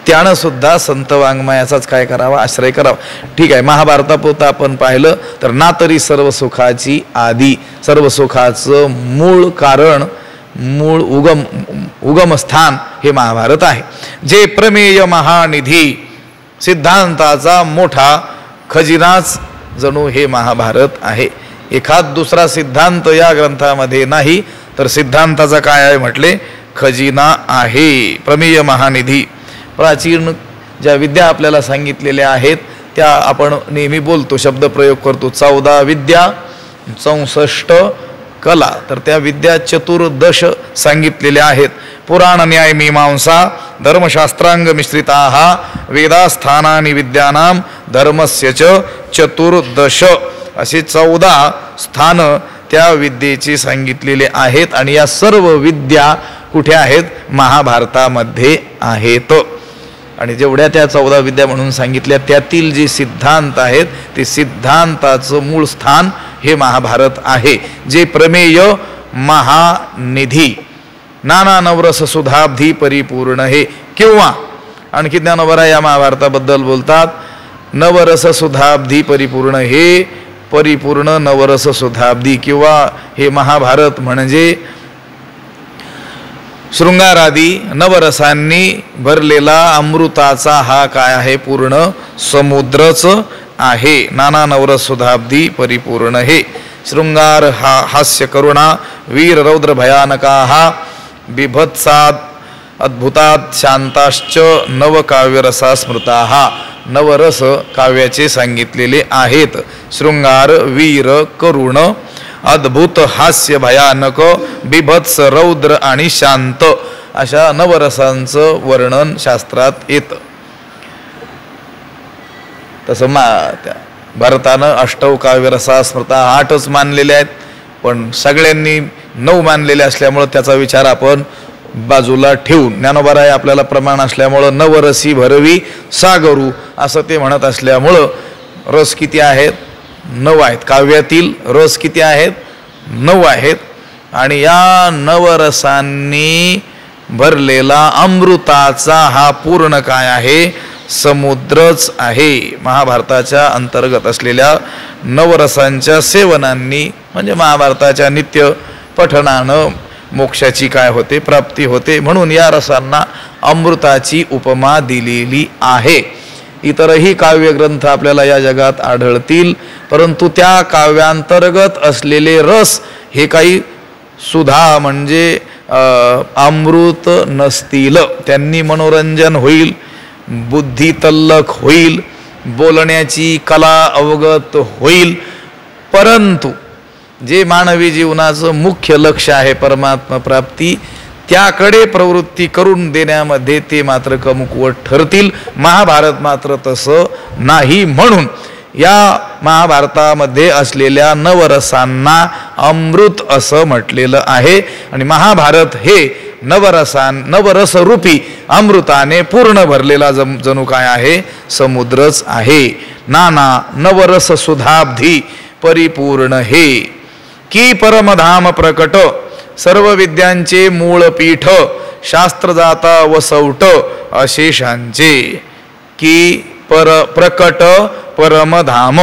त्यानं सुद्धा संत वाङ्मयाचाच काय करावा? आश्रय करावा. ठीक आहे, महाभारतापुरतं आपण पाहिलं तर ना तरी सर्व सुखाची आदी, सर्व सुखाचं मूळ कारण, मूळ उगमस्थान हे महाभारत आहे. जे प्रमेय महानिधी, सिद्धांताचा मोठा खजिनाच जणू हे महाभारत आहे. एखाद दुसरा सिद्धांत या ग्रंथामध्ये नाही, तर सिद्धांताचा काय आहे म्हटले? खजिना आहे, प्रमेय महानिधी. प्राचीन ज्या विद्या आपल्याला सांगितलेल्या आहेत त्या आपण नेहमी बोलतो, शब्दप्रयोग करतो. 14 विद्या, 64 कला, तर त्या विद्या चतुर्दश सांगितलेल्या आहेत. पुराण न्याय मीमांसा धर्मशास्त्रांग मिश्रिताः वेदास्थानानि विद्यानां धर्मस्य च चतुर्दश, असे 14 स्थान त्या विद्येची सांगितलेले आहेत. आणि या सर्व विद्या कुठे आहेत? महाभारतामध्ये आहेत. आणि जेवढ्या त्या 14 विद्या म्हणून सांगितल्या त्यातील जे सिद्धांत आहेत ते सिद्धांताचं मूळ स्थान हे महाभारत आहे. जे प्रमेय महानिधी, नाना नवरस सुधाब्धी परिपूर्ण हे, किंवा आणखी ज्ञानोबा या महाभारताबद्दल बोलतात, नवरस सुधाब्धी परिपूर्ण हे, परिपूर्ण नवरस सुधाब्धी, किंवा हे महाभारत म्हणजे शृंगारादी नवरसांनी भरलेला अमृताचा हा काय आहे? पूर्ण समुद्रच आहे. नाना नवरस सुधाब्धी परिपूर्ण हे. शृंगार हा हास्य करुणा वीर रौद्र भयानका हा बिभत्साद अद्भुतात शांताश्च नवकाव्यरसा स्मृता हा, नवरस काव्याचे सांगितलेले आहेत. शृंगार, वीर, करुण, अद्भुत, हास्य, भयानक, बिभत्स, रौद्र आणि शांत अशा नवरसांचं वर्णन शास्त्रात येतं. तसं त्या भारतानं अष्टौ काव्यरसा स्मृता 8च मानलेले आहेत, पण सगळ्यांनी 9 मानलेले असल्यामुळं त्याचा विचार आपण बाजूला ठेवून, ज्ञानोबाराय आपल्याला प्रमाण असल्यामुळं नवरसी भरवी सागरू असं ते म्हणत असल्यामुळं रस किती आहेत? 9 आहेत. काव्यातील रस किती आहेत? 9 आहेत. आणि या नवरसांनी भरलेला अमृताचा हा पूर्ण काय आहे? समुद्रच आहे. महाभारताच्या अंतर्गत असलेल्या नवरसांच्या सेवनांनी म्हणजे महाभारताच्या नित्य पठणानं मोक्षाची काय होते? प्राप्ती होते. म्हणून या रसांना अमृताची उपमा दिलेली आहे. इतरही काव्यग्रंथ आपल्याला या जगात आढळतील, परंतु त्या काव्यांतर्गत असलेले रस हे काही सुधा म्हणजे अमृत नसतील. त्यांनी मनोरंजन होईल, बुद्धी तल्लख होईल, बोलण्याची कला अवगत होईल, परंतु जे मानवी जीवनाचं मुख्य लक्ष आहे परमात्मा प्राप्ती, त्याकडे प्रवृत्ती करून देण्यामध्ये ते मात्र कमकुवत ठरतील. महाभारत मात्र तसं नाही. म्हणून या महाभारतामध्ये असलेल्या नवरसांना अमृत असं म्हटलेलं आहे. आणि महाभारत हे नवरसरूपी अमृताने पूर्ण भरलेला जणू काय आहे? समुद्रच आहे. नाना नवरस सुधाब्धी परिपूर्ण हे. की परमधाम प्रकट सर्व विद्यांचे मूळ पीठ शास्त्रजाता वसवट अशेषांचे. की प्रकट परमधाम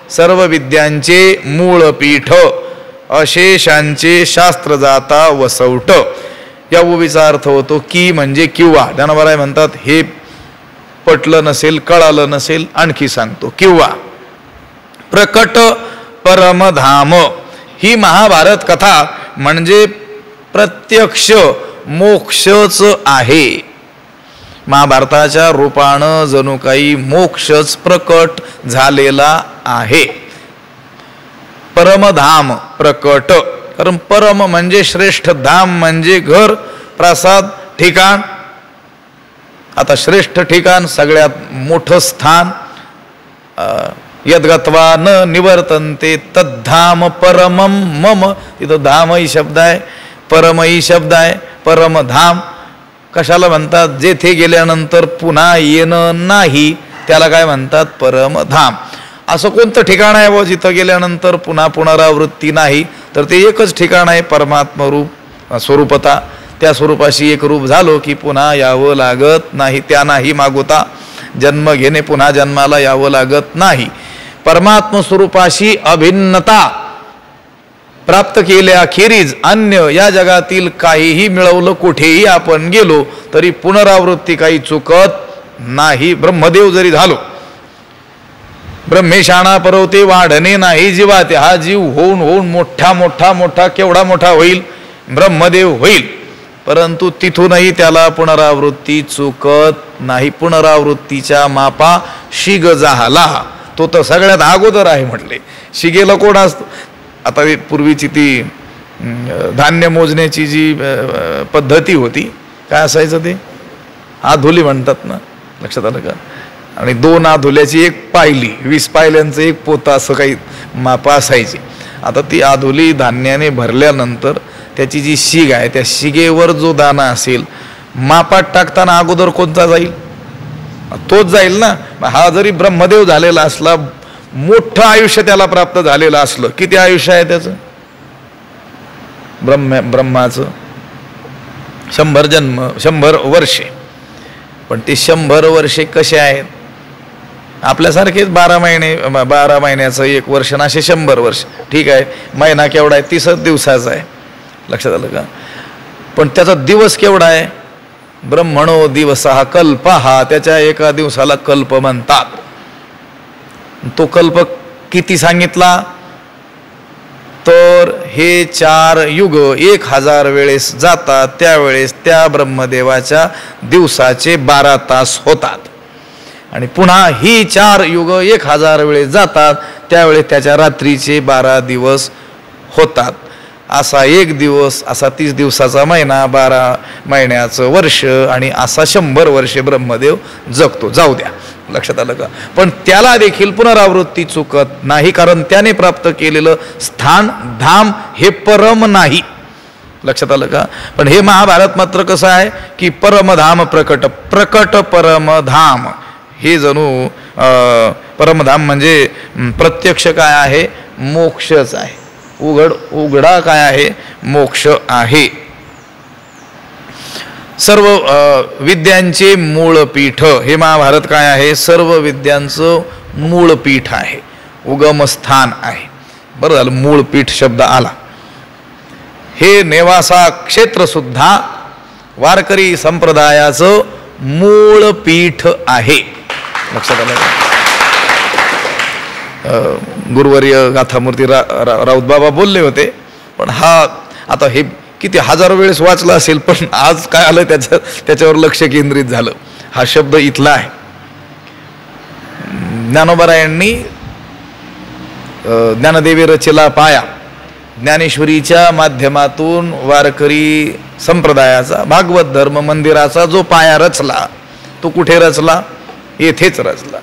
सर्व विद्यांचे मूळ पीठ अशेषांचे शास्त्रजाता वसवट. या ओवीचा अर्थ होतो की म्हणजे किंवा. ज्ञानोबाराय म्हणतात हे पटलं नसेल, कळालं नसेल, आणखी सांगतो. किंवा प्रकट परमधाम ही महाभारत कथा म्हणजे प्रत्यक्ष मोक्षच आहे. महाभारताच्या रूपानं जणू काही मोक्षच प्रकट झालेला आहे. परमधाम प्रकट, कारण परम म्हणजे श्रेष्ठ, धाम म्हणजे घर, प्रासाद, ठिकाण. आता श्रेष्ठ ठिकाण, सगळ्यात मोठं स्थान, यद्गत्वा न निवर्तन्ते तद्धाम परमम मम. तिथं धामही शब्द आहे, परमही शब्द आहे. परमधाम कशाला म्हणतात? जेथे गेल्यानंतर पुन्हा येणं नाही त्याला काय म्हणतात? परमधाम. असं कोणतं ठिकाण आहे व जिथं गेल्यानंतर पुन्हा पुनरावृत्ती नाही? तर ते एकच ठिकाण आहे, परमात्म रूप स्वरूपता. त्या स्वरूपाशी एक रूप झालो की पुन्हा यावं लागत नाही, त्या नाही मागोता जन्म घेणे, पुन्हा जन्माला यावं लागत नाही. परमात्म स्वरूपाशी अभिन्नता प्राप्त केल्याखेरीज अन्य या जगातील काहीही मिळवलं, कुठेही आपण गेलो तरी पुनरावृत्ती काही चुकत नाही. ब्रह्मदेव जरी झालो, ब्रह्मेशाणा परवते वाढणे नाही जीवाते. हा जीव होऊन होऊन मोठा मोठा मोठा केवढा मोठा होईल? ब्रह्मदेव होईल, परंतु तिथूनही त्याला पुनरावृत्ती चुकत नाही. पुनरावृत्तीच्या मापा शिग झाला, तो तर सगळ्यात अगोदर आहे म्हटले. शिगेला कोण असतो? आता पूर्वीची ती धान्य मोजण्याची जी पद्धती होती, काय असायचं ते? आधुली म्हणतात ना, लक्षात आलं का? आणि 2 आधुल्याची 1 पायली, 20 पायल्यांचं 1 पोतं, असं काही मापा असायची. आता ती आधुली धान्याने भरल्यानंतर त्याची जी शिग आहे, त्या शिगेवर जो दाना असेल मापात टाकताना अगोदर कोणता जाईल? तोच जाईल ना. हा जरी ब्रह्मदेव झालेला असला, मोठं आयुष्य त्याला प्राप्त झालेलं असलं, किती आयुष्य आहे त्याचं? ब्रह्माचं 100 जन्म, 100 वर्षे. पण ते 100 वर्षे कसे आहेत? आपल्यासारखेच 12 महिने, 12 महिन्याचं 1 वर्ष, असे 100 वर्ष. ठीक आहे, महिना केवढा आहे? 30 दिवसाचा आहे. लक्षात आलं का? पण त्याचा दिवस केवढा आहे? ब्रह्मणो दिवस हा कल्प, हा त्याच्या एका दिवसाला कल्प म्हणतात. तो कल्प किती सांगितला? तर हे 4 युग 1000 वेळेस जातात, त्यावेळेस त्या ब्रह्मदेवाच्या दिवसाचे 12 तास होतात. आणि पुन्हा ही 4 युग 1000 वेळेस जातात, त्यावेळेस त्याच्या रात्रीचे 12 दिवस होतात. असा 1 दिवस, असा 30 दिवसाचा महिना, 12 महिन्याचं वर्ष, आणि असा 100 वर्षे ब्रह्मदेव जगतो. जाऊ द्या, लक्षात आलं का? पण त्याला देखील पुनरावृत्ती चुकत नाही, कारण त्याने प्राप्त केलेलं स्थान, धाम हे परम नाही. लक्षात आलं का? पण हे महाभारत मात्र कसं आहे की परमधाम प्रकट, प्रकट परमधाम. हे जणू परमधाम म्हणजे प्रत्यक्ष काय आहे? मोक्षच आहे. उघडा काय आहे? मोक्ष आहे. सर्व विद्यांचे मूळ पीठ हे महाभारत काय आहे? सर्व विद्यांचं मूळ पीठ आहे, उगमस्थान आहे. बरं झालं मूळ पीठ शब्द आला. हे नेवासा क्षेत्र सुद्धा वारकरी संप्रदायाचं मूळ पीठ आहे. लक्षात आलं? गुरुवर्य गाथामूर्ती राऊत बाबा बोलले होते. पण हा आता हे किती हजारो वेळेस वाचला असेल, पण आज काय आलं त्याच्यावर लक्ष केंद्रित झालं. हा शब्द इथला आहे. ज्ञानोबरायांनी ज्ञानदेवी रचेला पाया, ज्ञानेश्वरीच्या माध्यमातून वारकरी संप्रदायाचा, भागवत धर्म मंदिराचा जो पाया रचला, तो कुठे रचला? येथेच रचला.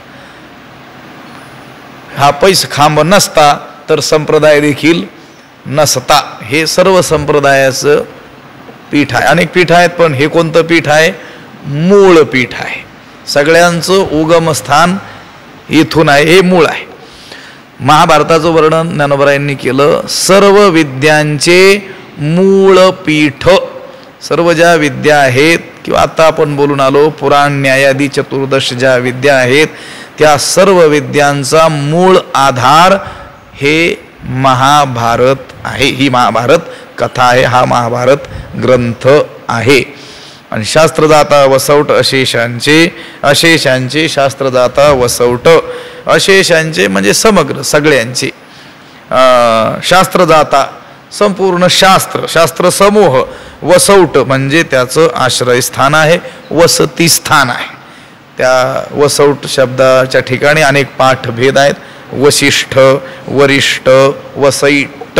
हा पैसखांब नसता तर संप्रदाय देखील नसता. हे सर्व संप्रदायाचं पीठ आहे. अनेक पीठ आहेत, पण हे कोणतं पीठ आहे? मूळ पीठ आहे. सगळ्यांचं उगमस्थान इथून आहे, हे मूळ आहे. महाभारताचं वर्णन ज्ञानोबरायांनी केलं. सर्व विद्यांचे मूळ पीठ, सर्व ज्या विद्या आहेत किंवा आता आपण बोलून आलो पुराण न्यायादी 14 ज्या विद्या आहेत, त्या सर्व विद्यांचा मूळ आधार हे महाभारत आहे. ही महाभारत कथा आहे, हा महाभारत ग्रंथ आहे. आणि शास्त्रदाता वसवट अशेषांचे, अशेषांचे शास्त्रदाता वसवट, अशेषांचे म्हणजे समग्र सगळ्यांचे, शास्त्रदाता संपूर्ण शास्त्र, शास्त्र समूह, वसवट म्हणजे त्याचं आश्रयस्थान आहे, वसती स्थान आहे. त्या वसवट शब्दाच्या ठिकाणी अनेक पाठभेद आहेत. वशिष्ठ, वरिष्ठ, वसैट,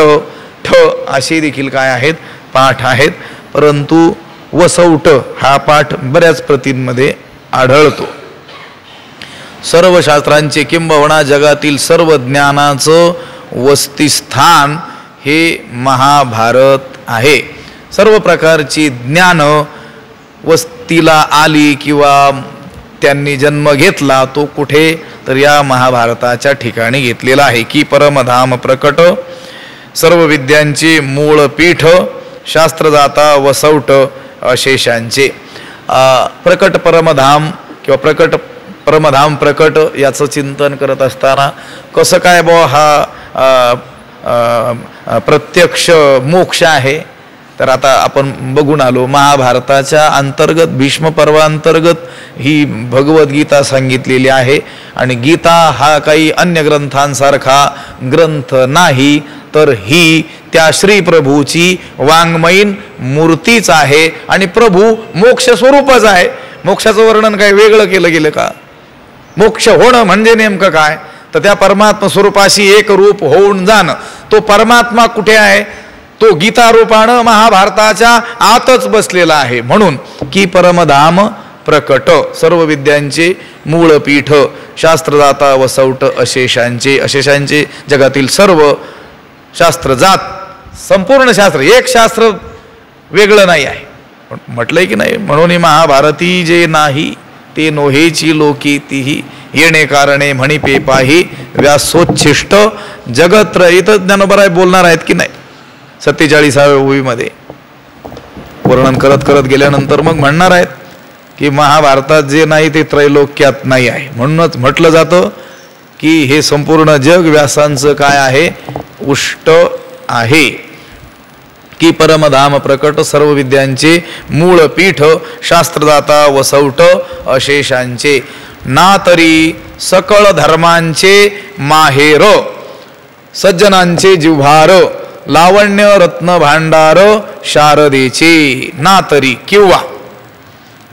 ठ असे देखील काय आहेत पाठ आहेत. परंतु वसवट हा पाठ बऱ्याच प्रतींमध्ये आढळतो. सर्व शास्त्रांचे किंबहुना जगातील सर्व ज्ञानाचं वसतिस्थान हे महाभारत आहे. सर्व प्रकारची ज्ञान वस्तीला आली किंवा त्यांनी जन्म घेतला तो कुठे तर या महाभारताच्या ठिकाणी घेतलेला आहे. की परमधाम प्रकट, सर्व विद्यांचे मूळ पीठ, शास्त्रदाता वसवट अशेषांचे. प्रकट परमधाम किंवा प्रकट परमधाम प्रकट याचं चिंतन करत असताना कसं काय हा प्रत्यक्ष मोक्ष आहे. तर आता आपण बघून आलो महाभारताच्या अंतर्गत भीष्म पर्वांतर्गत ही भगवद्गीता सांगितलेली आहे. आणि गीता हा काही अन्य ग्रंथांसारखा ग्रंथ नाही, तर ही त्या श्री प्रभूची वाङ्मयीन मूर्तीच आहे. आणि प्रभू मोक्ष स्वरूपच आहे. मोक्षाचं वर्णन काय वेगळं केलं गेलं का? मोक्ष होणं म्हणजे नेमकं काय तर त्या परमात्मा स्वरूपाशी एक रूप होऊन जाणं. तो परमात्मा कुठे आहे? तो गीता रूपानं महाभारताच्या आतच बसलेला आहे. म्हणून की परमधाम प्रकट, सर्व विद्यांचे मूळ पीठ, शास्त्रदाता वसवट अशेषांचे, अशेषांचे जगातील सर्व शास्त्रजात, संपूर्ण शास्त्र, एक शास्त्र वेगळं नाही आहे. म्हटलंय की नाही, म्हणून महाभारती जे नाही ते नोहेची लोकी तीही, येणे कारणे म्हणी पेपाही, व्यासोच्छिष्ट जगत्र. इथं ज्ञानोबराय बोलणार आहेत की नाही 47व्या ओळीमध्ये वर्णन करत करत गेल्यानंतर मग म्हणणार आहेत की महाभारतात जे नाही ते त्रैलोक्यात नाही आहे. म्हणूनच म्हटलं जातं की हे संपूर्ण जग व्यासांचं काय आहे उष्ट आहे. की परमधाम प्रकट, सर्व विद्यांचे मूळ पीठ, शास्त्रदाता वसवट अशेषांचे. ना तरी सकळ धर्मांचे माहेर, सज्जनांचे जिव्हार, लावण्य रत्न भांडार शारदेचे. ना तरी किंवा,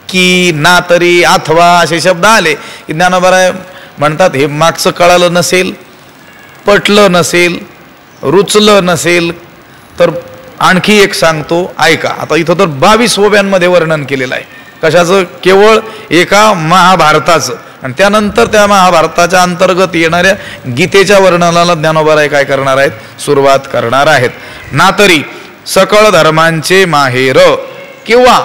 की ना तरी अथवा असे शब्द आले की ज्ञानोबराय म्हणतात हे मागचं कळालं नसेल, पटलं नसेल, रुचलं नसेल तर आणखी एक सांगतो ऐका. आता इथं तर 22 ओव्यांमध्ये वर्णन केलेलं आहे. कशाचं? केवळ एका महाभारताचं. आणि त्यानंतर त्या महाभारताच्या अंतर्गत येणाऱ्या गीतेच्या वर्णनाला ज्ञानोबराय काय करणार आहेत? सुरुवात करणार आहेत. ना तरी सकळ धर्मांचे माहेर, किंवा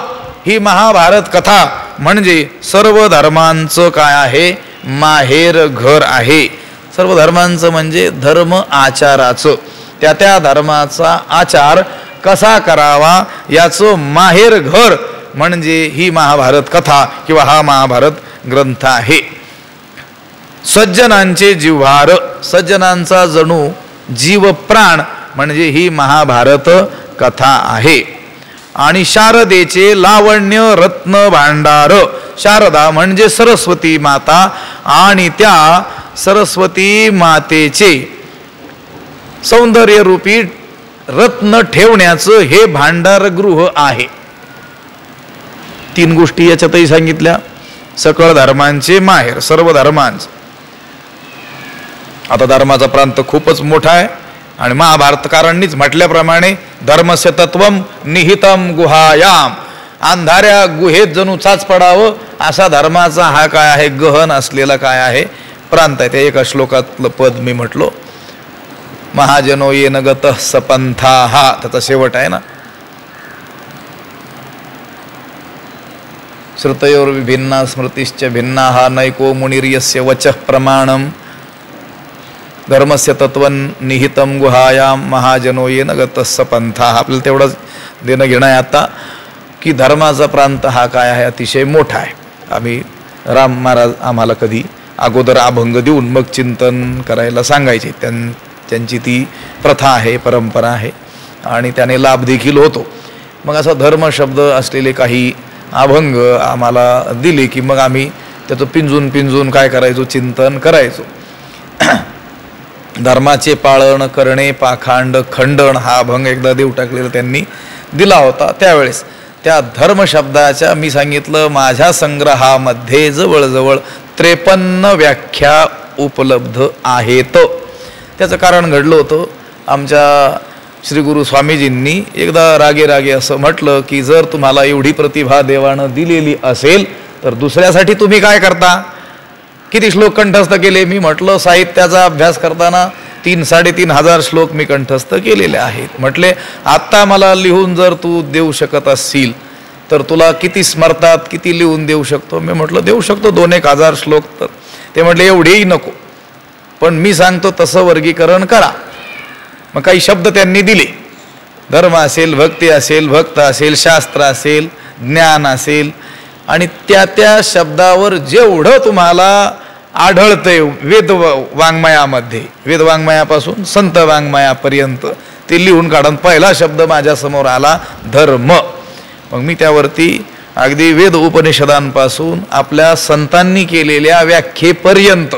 ही महाभारत कथा म्हणजे सर्व धर्मांचं काय आहे माहेर घर आहे. सर्व धर्मांचं म्हणजे धर्म आचाराचं, त्या त्या धर्माचा आचार कसा करावा याचं माहेर घर म्हणजे ही महाभारत कथा किंवा हा महाभारत ग्रंथ आहे. सज्जनांचे जिव्हार, सज्जनांचा जणू जीव प्राण म्हणजे ही महाभारत कथा आहे. आणि शारदेचे लावण्य रत्न भांडार, शारदा म्हणजे सरस्वती माता, आणि त्या सरस्वती मातेचे सौंदर्य रूपी रत्न ठेवण्याचं हे भांडारगृह आहे. 3 गोष्टी याच्यातही सांगितल्या. सकळ धर्मांचे माहेर, सर्व धर्मांचं. आता धर्माचा प्रांत खूपच मोठा आहे आणि महाभारतकारांनीच म्हटल्याप्रमाणे धर्मस्य तत्वम निहितम गुहायाम, अंधाऱ्या गुहेत जणू चाच पडावं असा धर्माचा हा काय आहे गहन असलेला काय आहे प्रांत आहे. त्या एका श्लोकातलं पद मी म्हटलो, महाजनो येन गतः सपंथा, हा त्याचा शेवट आहे ना. श्रुतयोर विभिन्ना स्मृतिश्च भिन्ना हा नैको मुनिर्यस्य वचः प्रमाणम, धर्मस्य तत्वं निहितम गुहायाम महाजनो येन गतः सपंथा. आपल्याला तेवढंच देणं घेणं आहे आता की धर्माचा प्रांत हा काय आहे अतिशय मोठा आहे. आम्ही राम महाराज आम्हाला कधी अगोदर अभंग देऊन मग चिंतन करायला सांगायचे. त्यांची ती प्रथा आहे, परंपरा आहे आणि त्याने लाभ देखील होतो. मग असा धर्म शब्द असलेले काही अभंग आम्हाला दिली की मग आम्ही त्याचं पिंजून पिंजून काय करायचो, चिंतन करायचो. धर्माचे पाळण करणे पाखांड खंडण हा अभंग एकदा देव टाकलेला त्यांनी दिला होता. त्यावेळेस त्या धर्म शब्दाच्या मी सांगितलं माझ्या संग्रहामध्ये जवळजवळ 53 व्याख्या उपलब्ध आहेत. त्याचं कारण घडलं होतं. आमच्या श्री गुरु स्वामीजींनी एकदा रागे रागे असं म्हटलं की जर तुम्हाला एवढी प्रतिभा देवानं दिलेली असेल तर दुसऱ्यासाठी तुम्ही काय करता, किती श्लोक कंठस्थ केले. मी म्हटलं साहित्याचा अभ्यास करताना 3-3.5 हजार श्लोक मी कंठस्थ केलेले आहेत. म्हटले आत्ता मला लिहून जर तू देऊ शकत असशील तर तुला किती स्मरतात, किती लिहून देऊ शकतो. मी म्हटलं देऊ शकतो 2-1 हजार श्लोक. तर ते म्हटले एवढेही नको, पण मी सांगतो तसं वर्गीकरण करा. मग काही शब्द त्यांनी दिले. धर्म असेल, भक्ती असेल, भक्त असेल, शास्त्र असेल, ज्ञान असेल, आणि त्या त्या शब्दावर जेवढं तुम्हाला आढळतंय वेद वाङ्मयामध्ये, वेद वाङ्मयापासून संत वाङ्मयापर्यंत ते लिहून काढून पहिला शब्द माझ्यासमोर आला धर्म. मग मी त्यावरती अगदी वेद उपनिषदांपासून आपल्या संतांनी केलेल्या व्याख्येपर्यंत,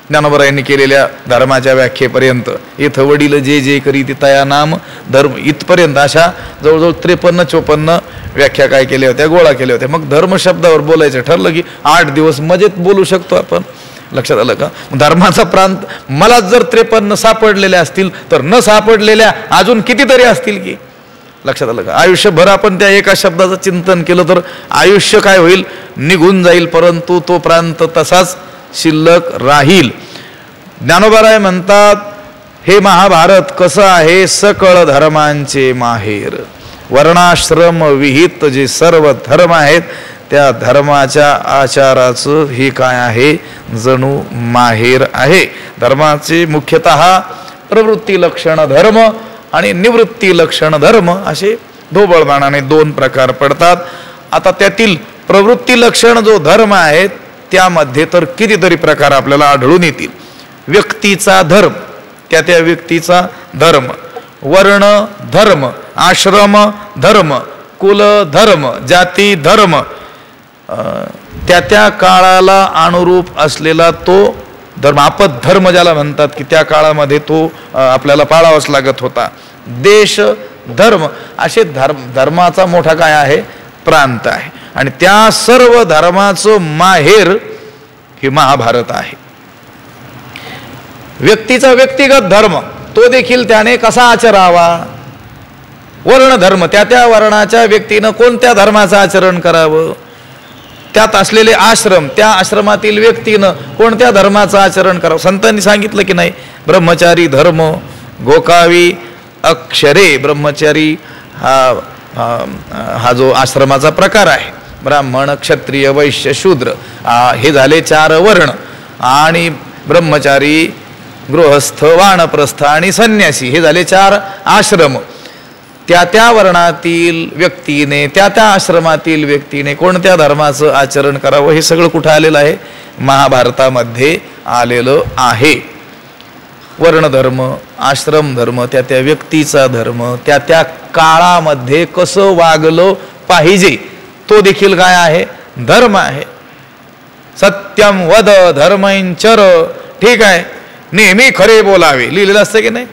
ज्ञानोबरायांनी केलेल्या धर्माच्या व्याख्येपर्यंत, इथं वडील जे जे करी ते तया नाम धर्म इथपर्यंत अशा जवळजवळ 53-54 व्याख्या काय केल्या होत्या, गोळा केल्या होत्या. मग धर्म शब्दावर बोलायचं ठरलं की 8 दिवस मजेत बोलू शकतो आपण. लक्षात आलं का? धर्माचा प्रांत मला जर 53 सापडलेल्या असतील तर न सापडलेल्या अजून कितीतरी असतील की. लक्षात आलं का? आयुष्यभर आपण त्या एका शब्दाचं चिंतन केलं तर आयुष्य काय होईल, निघून जाईल, परंतु तो प्रांत तसाच शिल्लक राहील. ज्ञानोबाराय म्हणतात हे महाभारत कसं आहे, सकळ धर्मांचे माहेर. वर्णाश्रम विहित जे सर्व धर्म आहेत त्या धर्माच्या आचाराचं हे काय आहे, जणू माहेर आहे. धर्माचे मुख्यतः प्रवृत्ती लक्षण धर्म आणि निवृत्ती लक्षण धर्म असे ढोबळमानाने 2 प्रकार पडतात. आता त्यातील प्रवृत्ती लक्षण जो धर्म आहे त्यामध्ये तर कितीतरी प्रकार आपल्याला आढळून येतील. व्यक्तीचा धर्म, त्या त्या व्यक्तीचा धर्म, वर्ण धर्म, आश्रम धर्म, कुल धर्म, जाती धर्म, त्या त्या काळाला अनुरूप असलेला तो धर्म, आपत धर्म ज्याला म्हणतात की त्या काळामध्ये तो आपल्याला पाळावाच लागत होता. देश धर्म असे धर्माचा मोठा काय आहे, प्रांत आहे. आणि त्या सर्व धर्माचं माहेर हे महाभारत आहे. व्यक्तीचा व्यक्तिगत धर्म तो देखील त्याने कसा आचरावा. वर्ण धर्म, त्या त्या वर्णाच्या व्यक्तीनं कोणत्या धर्माचं आचरण करावं. त्यात असलेले आश्रम, त्या आश्रमातील व्यक्तीनं कोणत्या धर्माचं आचरण करावं. संतांनी सांगितलं की नाही, ब्रह्मचारी धर्म गोकावी अक्षरे. ब्रह्मचारी हा जो आश्रमाचा प्रकार आहे, ब्राह्मण क्षत्रिय वैश्य शूद्र हे झाले 4 वर्ण, आणि ब्रह्मचारी गृहस्थ वानप्रस्थ आणि संन्यासी हे झाले 4 आश्रम. त्या त्या वर्णातील व्यक्तीने, त्या त्या आश्रमातील व्यक्तीने कोणत्या धर्माचं आचरण करावं हे सगळं कुठं आलेलं आहे, महाभारतामध्ये आलेलं आहे. वर्णधर्म, आश्रम धर्म, त्या त्या व्यक्तीचा धर्म, त्या त्या काळामध्ये कसं वागलं पाहिजे तो देखील काय आहे, धर्म आहे. सत्यम वद धर्मैंचर. ठीक आहे, नेहमी खरे बोलावे लिहिलेलं असतं की नाही,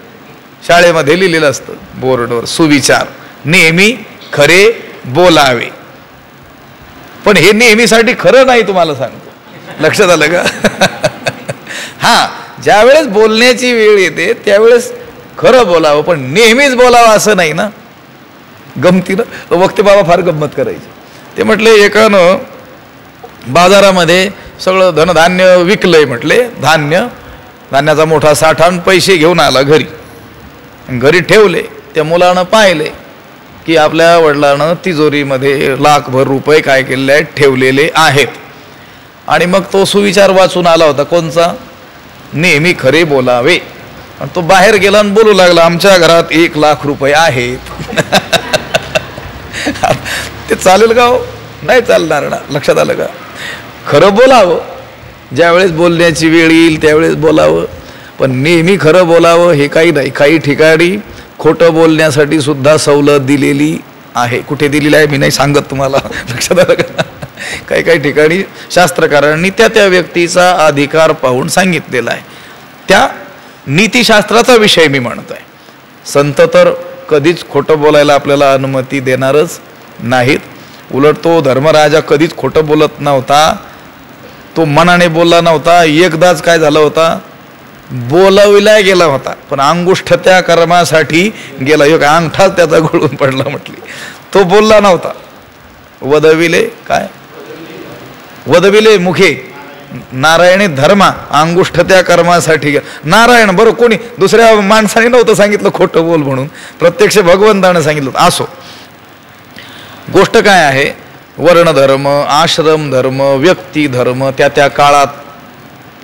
शाळेमध्ये लिहिलेलं असतं बोर्डवर सुविचार, नेहमी खरे बोलावे. पण हे नेहमीसाठी खरं नाही, तुम्हाला सांगतो. लक्षात आलं का? हा, ज्यावेळेस बोलण्याची वेळ येते त्यावेळेस खरं बोलावं, पण नेहमीच बोलावं असं नाही ना. गमतीनं वक्ते बाबा फार गंमत करायची. ते म्हटले एकानं बाजारामध्ये सगळं धनधान्य विकलंय. म्हटले धान्याचा मोठा साठा आणि पैसे घेऊन आला घरी ठेवले. त्या मुलानं पाहिले की आपल्या वडिलांनं तिजोरीमध्ये लाखभर रुपये काय केलेले आहेत, ठेवलेले आहेत. आणि मग तो सुविचार वाचून आला होता कोणचा, नेहमी खरे बोलावे. आणि तो बाहेर गेला आणि बोलू लागला, आमच्या घरात 1 लाख रुपये आहेत. ते चालेल का हो? नाही चालणार ना. लक्षात आलं का? खरं बोलावं, ज्यावेळेस बोलण्याची वेळ येईल त्यावेळेस बोलावं, पण नेहमी खरं बोलावं हे काही नाही. काही ठिकाणी खोटं बोलण्यासाठी सुद्धा सवलत दिलेली आहे. कुठे दिलेलं आहे मी नाही सांगत तुम्हाला, लक्षात आलं का? काही काही ठिकाणी शास्त्रकारांनी त्या त्या व्यक्तीचा अधिकार पाहून सांगितलेला आहे. त्या नीतिशास्त्राचा विषय मी म्हणतोय. संत तर कधीच खोटं बोलायला आपल्याला अनुमती देणारच नाहीत. उलट तो धर्मराजा कधीच खोटं बोलत नव्हता, तो मनाने बोलला नव्हता. एकदाच काय झालं होता, बोलाविला गेला होता, पण अंगुष्ठ त्या कर्मासाठी गेला. एक अंगठाच त्याचा गळून पडला म्हटली. तो बोलला नव्हता. वदविले काय, वदविले मुखे नारायणी धर्मा, अंगुष्ठ त्या कर्मासाठी गेला. नारायण बरोबर, कोणी दुसऱ्या माणसाने नव्हतं सांगितलं खोटं बोल म्हणून, प्रत्यक्ष भगवंताने सांगितलं. असो, गोष्ट काय आहे, वर्णधर्म, आश्रम धर्म, व्यक्ती धर्म, त्या त्या काळात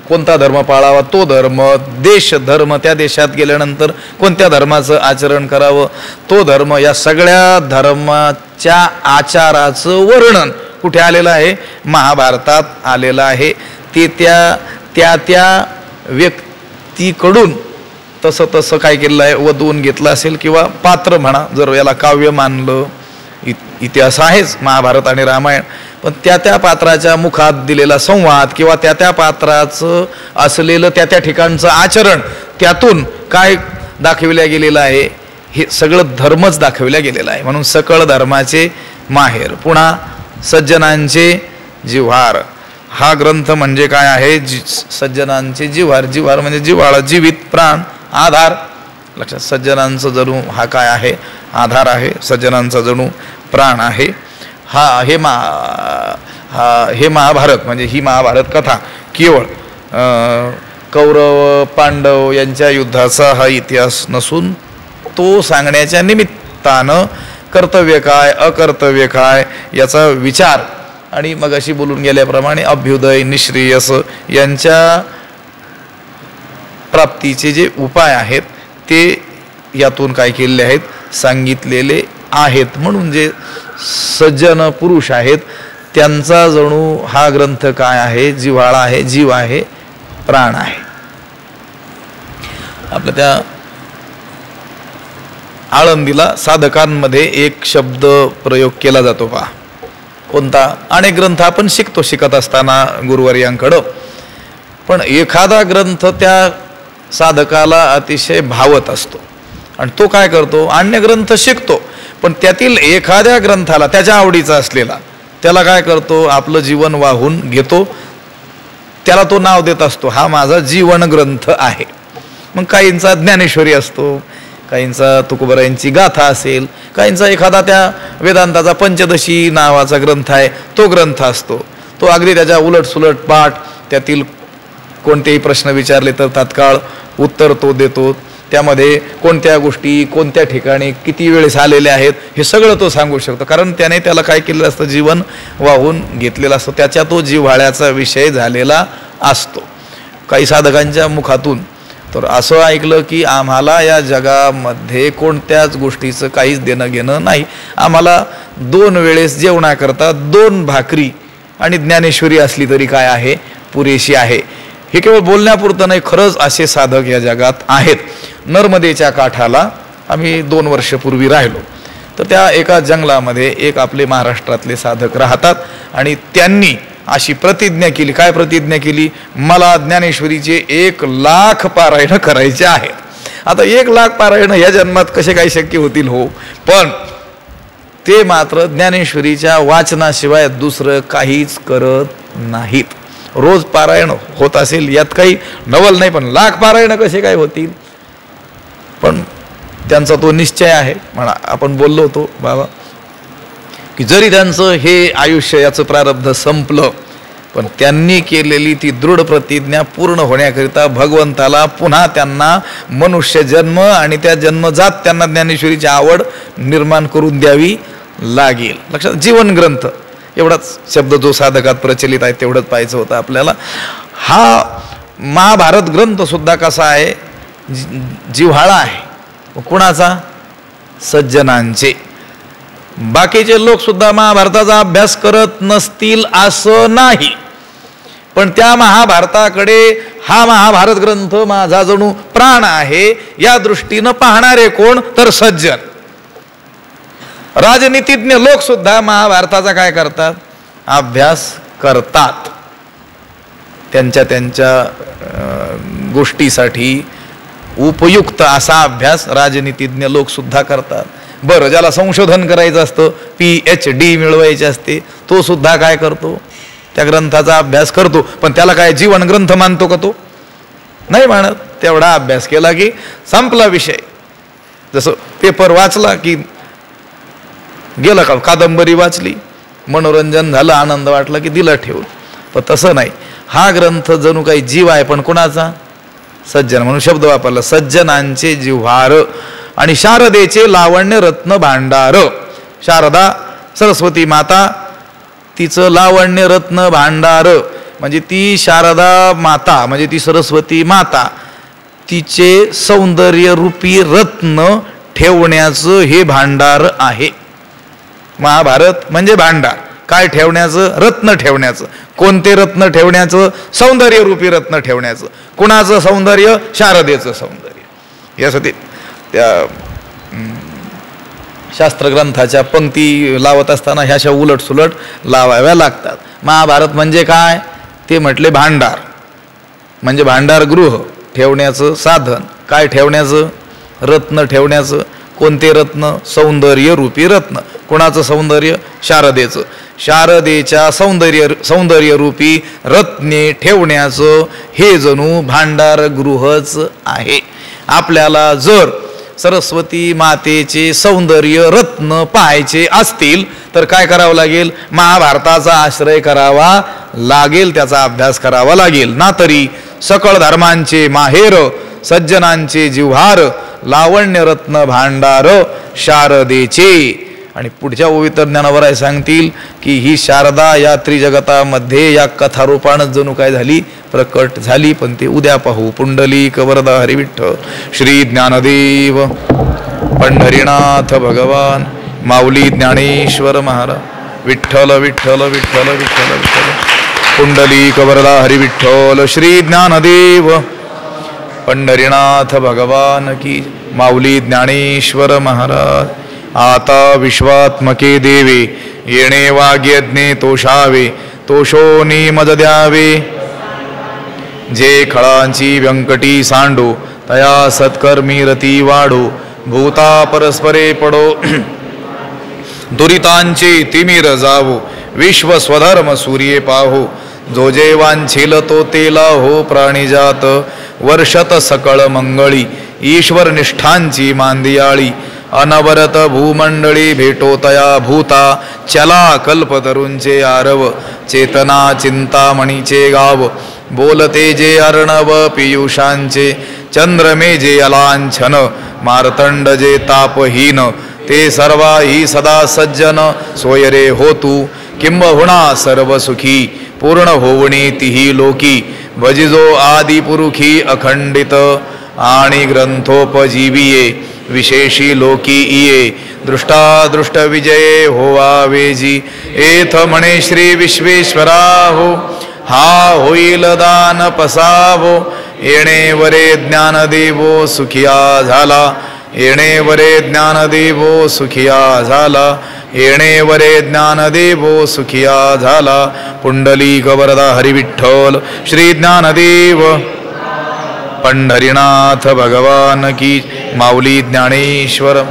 कोणता धर्म पाळावा तो धर्म, देश धर्म, त्या देशात गेल्यानंतर कोणत्या धर्माचं आचरण करावं तो धर्म, या सगळ्या धर्माच्या आचाराचं वर्णन कुठे आलेलं आहे, महाभारतात आलेलं आहे. ते त्या त्या व्यक्तीकडून तसं तसं काय केलेलं आहे, वधवून घेतलं असेल, किंवा पात्र म्हणा, जर याला काव्य मानलं, इतिहास आहेच महाभारत आणि रामायण, पण त्या त्या पात्राच्या मुखात दिलेला संवाद किंवा त्या त्या पात्राचं असलेलं त्या त्या ठिकाणचं आचरण, त्यातून काय दाखविल्या गेलेलं आहे, हे सगळं धर्मच दाखविल्या गेलेलं आहे. म्हणून सकळ धर्माचे माहेर, पुन्हा सज्जनांचे जिव्हार. हा ग्रंथ म्हणजे काय आहे, सज्जनांचे जिव्हार. जिव्हार म्हणजे जिव्हाळा, जीवित, प्राण, आधार. लक्षात, सज्जनांचं जणू हा काय आहे, आधार आहे. सज्जनांचा जणू प्राण आहे. हे महाभारत म्हणजे ही महाभारत कथा केवळ कौरव पांडव यांच्या युद्धाचा हा इतिहास नसून, तो सांगण्याच्या निमित्तानं कर्तव्य काय अकर्तव्य काय याचा विचार, आणि मग अशी बोलून गेल्याप्रमाणे अभ्युदय निःश्रेयस यांच्या प्राप्तीचे जे उपाय आहेत ते यातून काय केलेले आहेत, सांगितलेले आहेत. म्हणून जे सज्जन पुरुष आहेत त्यांचा जणू हा ग्रंथ काय आहे, जिव्हाळा आहे, जीव आहे, प्राण आहे. आपल्या त्या आळंदीला साधकांमध्ये एक शब्द प्रयोग केला जातो पहा. कोणता, अनेक ग्रंथ आपण शिकत असताना गुरुवर्यांकडं, पण एखादा ग्रंथ त्या साधकाला अतिशय भावत असतो आणि तो काय करतो, अन्य ग्रंथ शिकतो, पण त्यातील एखाद्या ग्रंथाला त्याच्या आवडीचा असलेला त्याला काय करतो, आपलं जीवन वाहून घेतो, त्याला तो नाव देत असतो, हा माझा जीवन ग्रंथ आहे. मग काहींचा ज्ञानेश्वरी असतो, काहींचा तुकोबरायांची गाथा असेल, काहींचा एखादा त्या वेदांताचा पंचदशी नावाचा ग्रंथ आहे तो ग्रंथ असतो. तो अगदी त्याच्या उलटसुलट पाठ, त्यातील कोणतेही प्रश्न विचारले तर तात्काळ उत्तर तो देतो. त्यामध्ये कोणत्या गोष्टी कोणत्या ठिकाणी किती वेळेस आलेल्या आहेत हे सगळं तो सांगू शकतो, कारण त्याने त्याला काय केलेलं असतं, जीवन वाहून घेतलेलं असतं, त्याच्या तो जिव्हाळ्याचा विषय झालेला असतो. काही साधकांच्या मुखातून तर असं ऐकलं की आम्हाला या जगामध्ये कोणत्याच गोष्टीचं काहीच देणं घेणं नाही, आम्हाला 2 वेळेस जेवणाकरता 2 भाकरी आणि ज्ञानेश्वरी असली तरी काय आहे, पुरेशी आहे. हे केवळ बोलण्यापुरतं नाही, खरंच असे साधक या जगात आहेत. नर्मदेच्या काठाला आम्ही 2 वर्षापूर्वी राहिलो, तर त्या एका जंगलामध्ये एक आपले महाराष्ट्रातले साधक राहतात आणि त्यांनी अशी प्रतिज्ञा केली. काय प्रतिज्ञा केली, मला ज्ञानेश्वरीचे 1,00,000 पारायण करायचे आहेत. आता 1,00,000 पारायण या जन्मात कसे काय शक्य होतील हो, पण ते मात्र ज्ञानेश्वरीच्या वाचनाशिवाय दुसरं काहीच करत नाहीत. रोज पारायण होत असेल यात काही नवल नाही, पण 1,00,000 पारायण कसे काय होतील. पण त्यांचा तो निश्चय आहे. म्हणा आपण बोललो होतो बाबा की जरी त्यांचं हे आयुष्य याचं प्रारब्ध संपलं, पण त्यांनी केलेली ती दृढ प्रतिज्ञा पूर्ण होण्याकरिता भगवंताला पुन्हा त्यांना मनुष्य जन्म आणि त्या जन्मजात त्यांना ज्ञानेश्वरीची आवड निर्माण करून द्यावी लागेल. लक्षात, जीवन ग्रंथ एवढाच शब्द जो साधकात प्रचलित आहे तेवढंच पाहायचं होतं आपल्याला. हा महाभारत ग्रंथ सुद्धा कसा आहे, जिव्हाळा आहे. कुणाचा, सज्जनांचे. बाकीचे लोक सुद्धा महाभारताचा अभ्यास करत नसतील असं नाही, पण त्या महाभारताकडे हा महाभारत ग्रंथ माझा जणू प्राण आहे या दृष्टीनं पाहणारे कोण, तर सज्जन. राजनीतिज्ञ लोक सुद्धा महाभारताचा काय करतात? अभ्यास करतात. त्यांच्या गोष्टीसाठी उपयुक्त असा अभ्यास राजनीतिज्ञ लोक सुद्धा करतात. बरं, ज्याला संशोधन करायचं असतं, PhD मिळवायचे असते, तो सुद्धा काय करतो? त्या ग्रंथाचा अभ्यास करतो. पण त्याला काय जीवन ग्रंथ मानतो का? तो नाही मानत. तेवढा अभ्यास केला की संपला विषय. जसं पेपर वाचला की गेलं का, कादंबरी वाचली, मनोरंजन झालं, आनंद वाटला की दिला ठेवून. पण तसं नाही. हा ग्रंथ जणू काही जीव आहे. पण कोणाचा? सज्जन. म्हणून शब्द वापरला, सज्जनांचे जिव्हार आणि शारदेचे लावण्य रत्न भांडार. शारदा सरस्वती माता, तिचं लावण्य रत्न भांडार म्हणजे ती शारदा माता, म्हणजे ती सरस्वती माता, तिचे सौंदर्य रूपी रत्न ठेवण्याचं हे भांडार आहे. महाभारत म्हणजे भांडार. काय ठेवण्याचं? रत्न ठेवण्याचं. कोणते रत्न ठेवण्याचं? सौंदर्य रूपी रत्न ठेवण्याचं. कुणाचं सौंदर्य? शारदेचं सौंदर्य. यासाठी त्या शास्त्रग्रंथाच्या पंक्ती लावत असताना ह्याशा उलट सुलट लावाव्या लागतात. महाभारत म्हणजे काय? ते म्हटले भांडार, म्हणजे भांडार गृह, ठेवण्याचं साधन. काय ठेवण्याचं? रत्न ठेवण्याचं. कोणते रत्न? सौंदर्य रूपी रत्न. कोणाचं सौंदर्य? शारदेचं. शारदेच्या सौंदर्य रूपी रत्ने ठेवण्याचं हे जणू भांडार गृहच आहे. आपल्याला जर सरस्वती मातेचे सौंदर्य रत्न पाहायचे असतील तर काय करावं लागेल? महाभारताचा आश्रय करावा लागेल, त्याचा अभ्यास करावा लागेल. ना तरी सकळ धर्मांचे माहेर, सज्जनांचे जिव्हार, लावण्य रत्न भांडार शारदेचे. आणि पुढच्या पवित्र ज्ञानावर सांगतील की ही शारदा या त्रिजगतामध्ये या कथारूपानं जणू काय झाली? प्रकट झाली. पण ते उद्या पाहू. पुंडलिक वरदा हरी विठ्ठल श्री ज्ञानदेव पंढरीनाथ भगवान माऊली ज्ञानेश्वर महाराज विठ्ठल विठ्ठल विठ्ठल विठ्ठल विठ्ठल. पुंडलिक वरदा हरी विठ्ठल श्री ज्ञानदेव पंढरीनाथ भगवान की माऊली ज्ञानेश्वर महाराज. आता विश्वात्मके देवे येणे वाग्यज्ञे तोषावे, तोषोनी मज द्यावे. जे खळांची व्यंकटी सांडो, तया सत्कर्मी रती वाढो. भूता परस्परे पडो, दुरितांचे तिमिर जावो. विश्व स्वधर्म सूर्ये पाहो, जो जे वांछेल तो तेला हो. प्राणीजात वर्षत सकळ मंगळी, ईश्वर निष्ठांची मांदियाळी. अनवरत भूमंडळी भेटो तया भूता, चला कल्पतरूंचे आरव. चेतना चिंतामणीचे गाव, बोलते जे अर्णव पियुषांचे. चंद्रमे जे अलांछन, मार्तंड जे तापहीन. ते सर्वाही सदा सज्जन, सोयरे होतू किंबहुना सर्व सुखी. पूर्ण होवणे तिही लोकी, भजिजो आदिपुरुखी अखंडित. आणि ग्रंथोपजीविये, विशेषी लोकी इये. दृष्टादृष्ट विजये होवावेजी. एथ म्हणे श्री विश्वेश्वरा हो, हा होईल दान पसावो. येणे वरे ज्ञानदेवो सुखिया झाला. येणे वरे ज्ञानदेवो सुखिया झाला. येणे वरे ज्ञानदेवो सुखिया झाला. पुंडलिक वरदा हरी विठ्ठल श्री ज्ञानदेव पंढरीनाथ भगवान की माऊली ज्ञानेश्वर.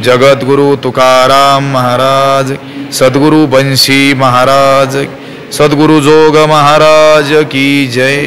जगद्गुरु तुकाराम महाराज, सद्गुरु बंशी महाराज, सद्गुरु जोग महाराज की जय.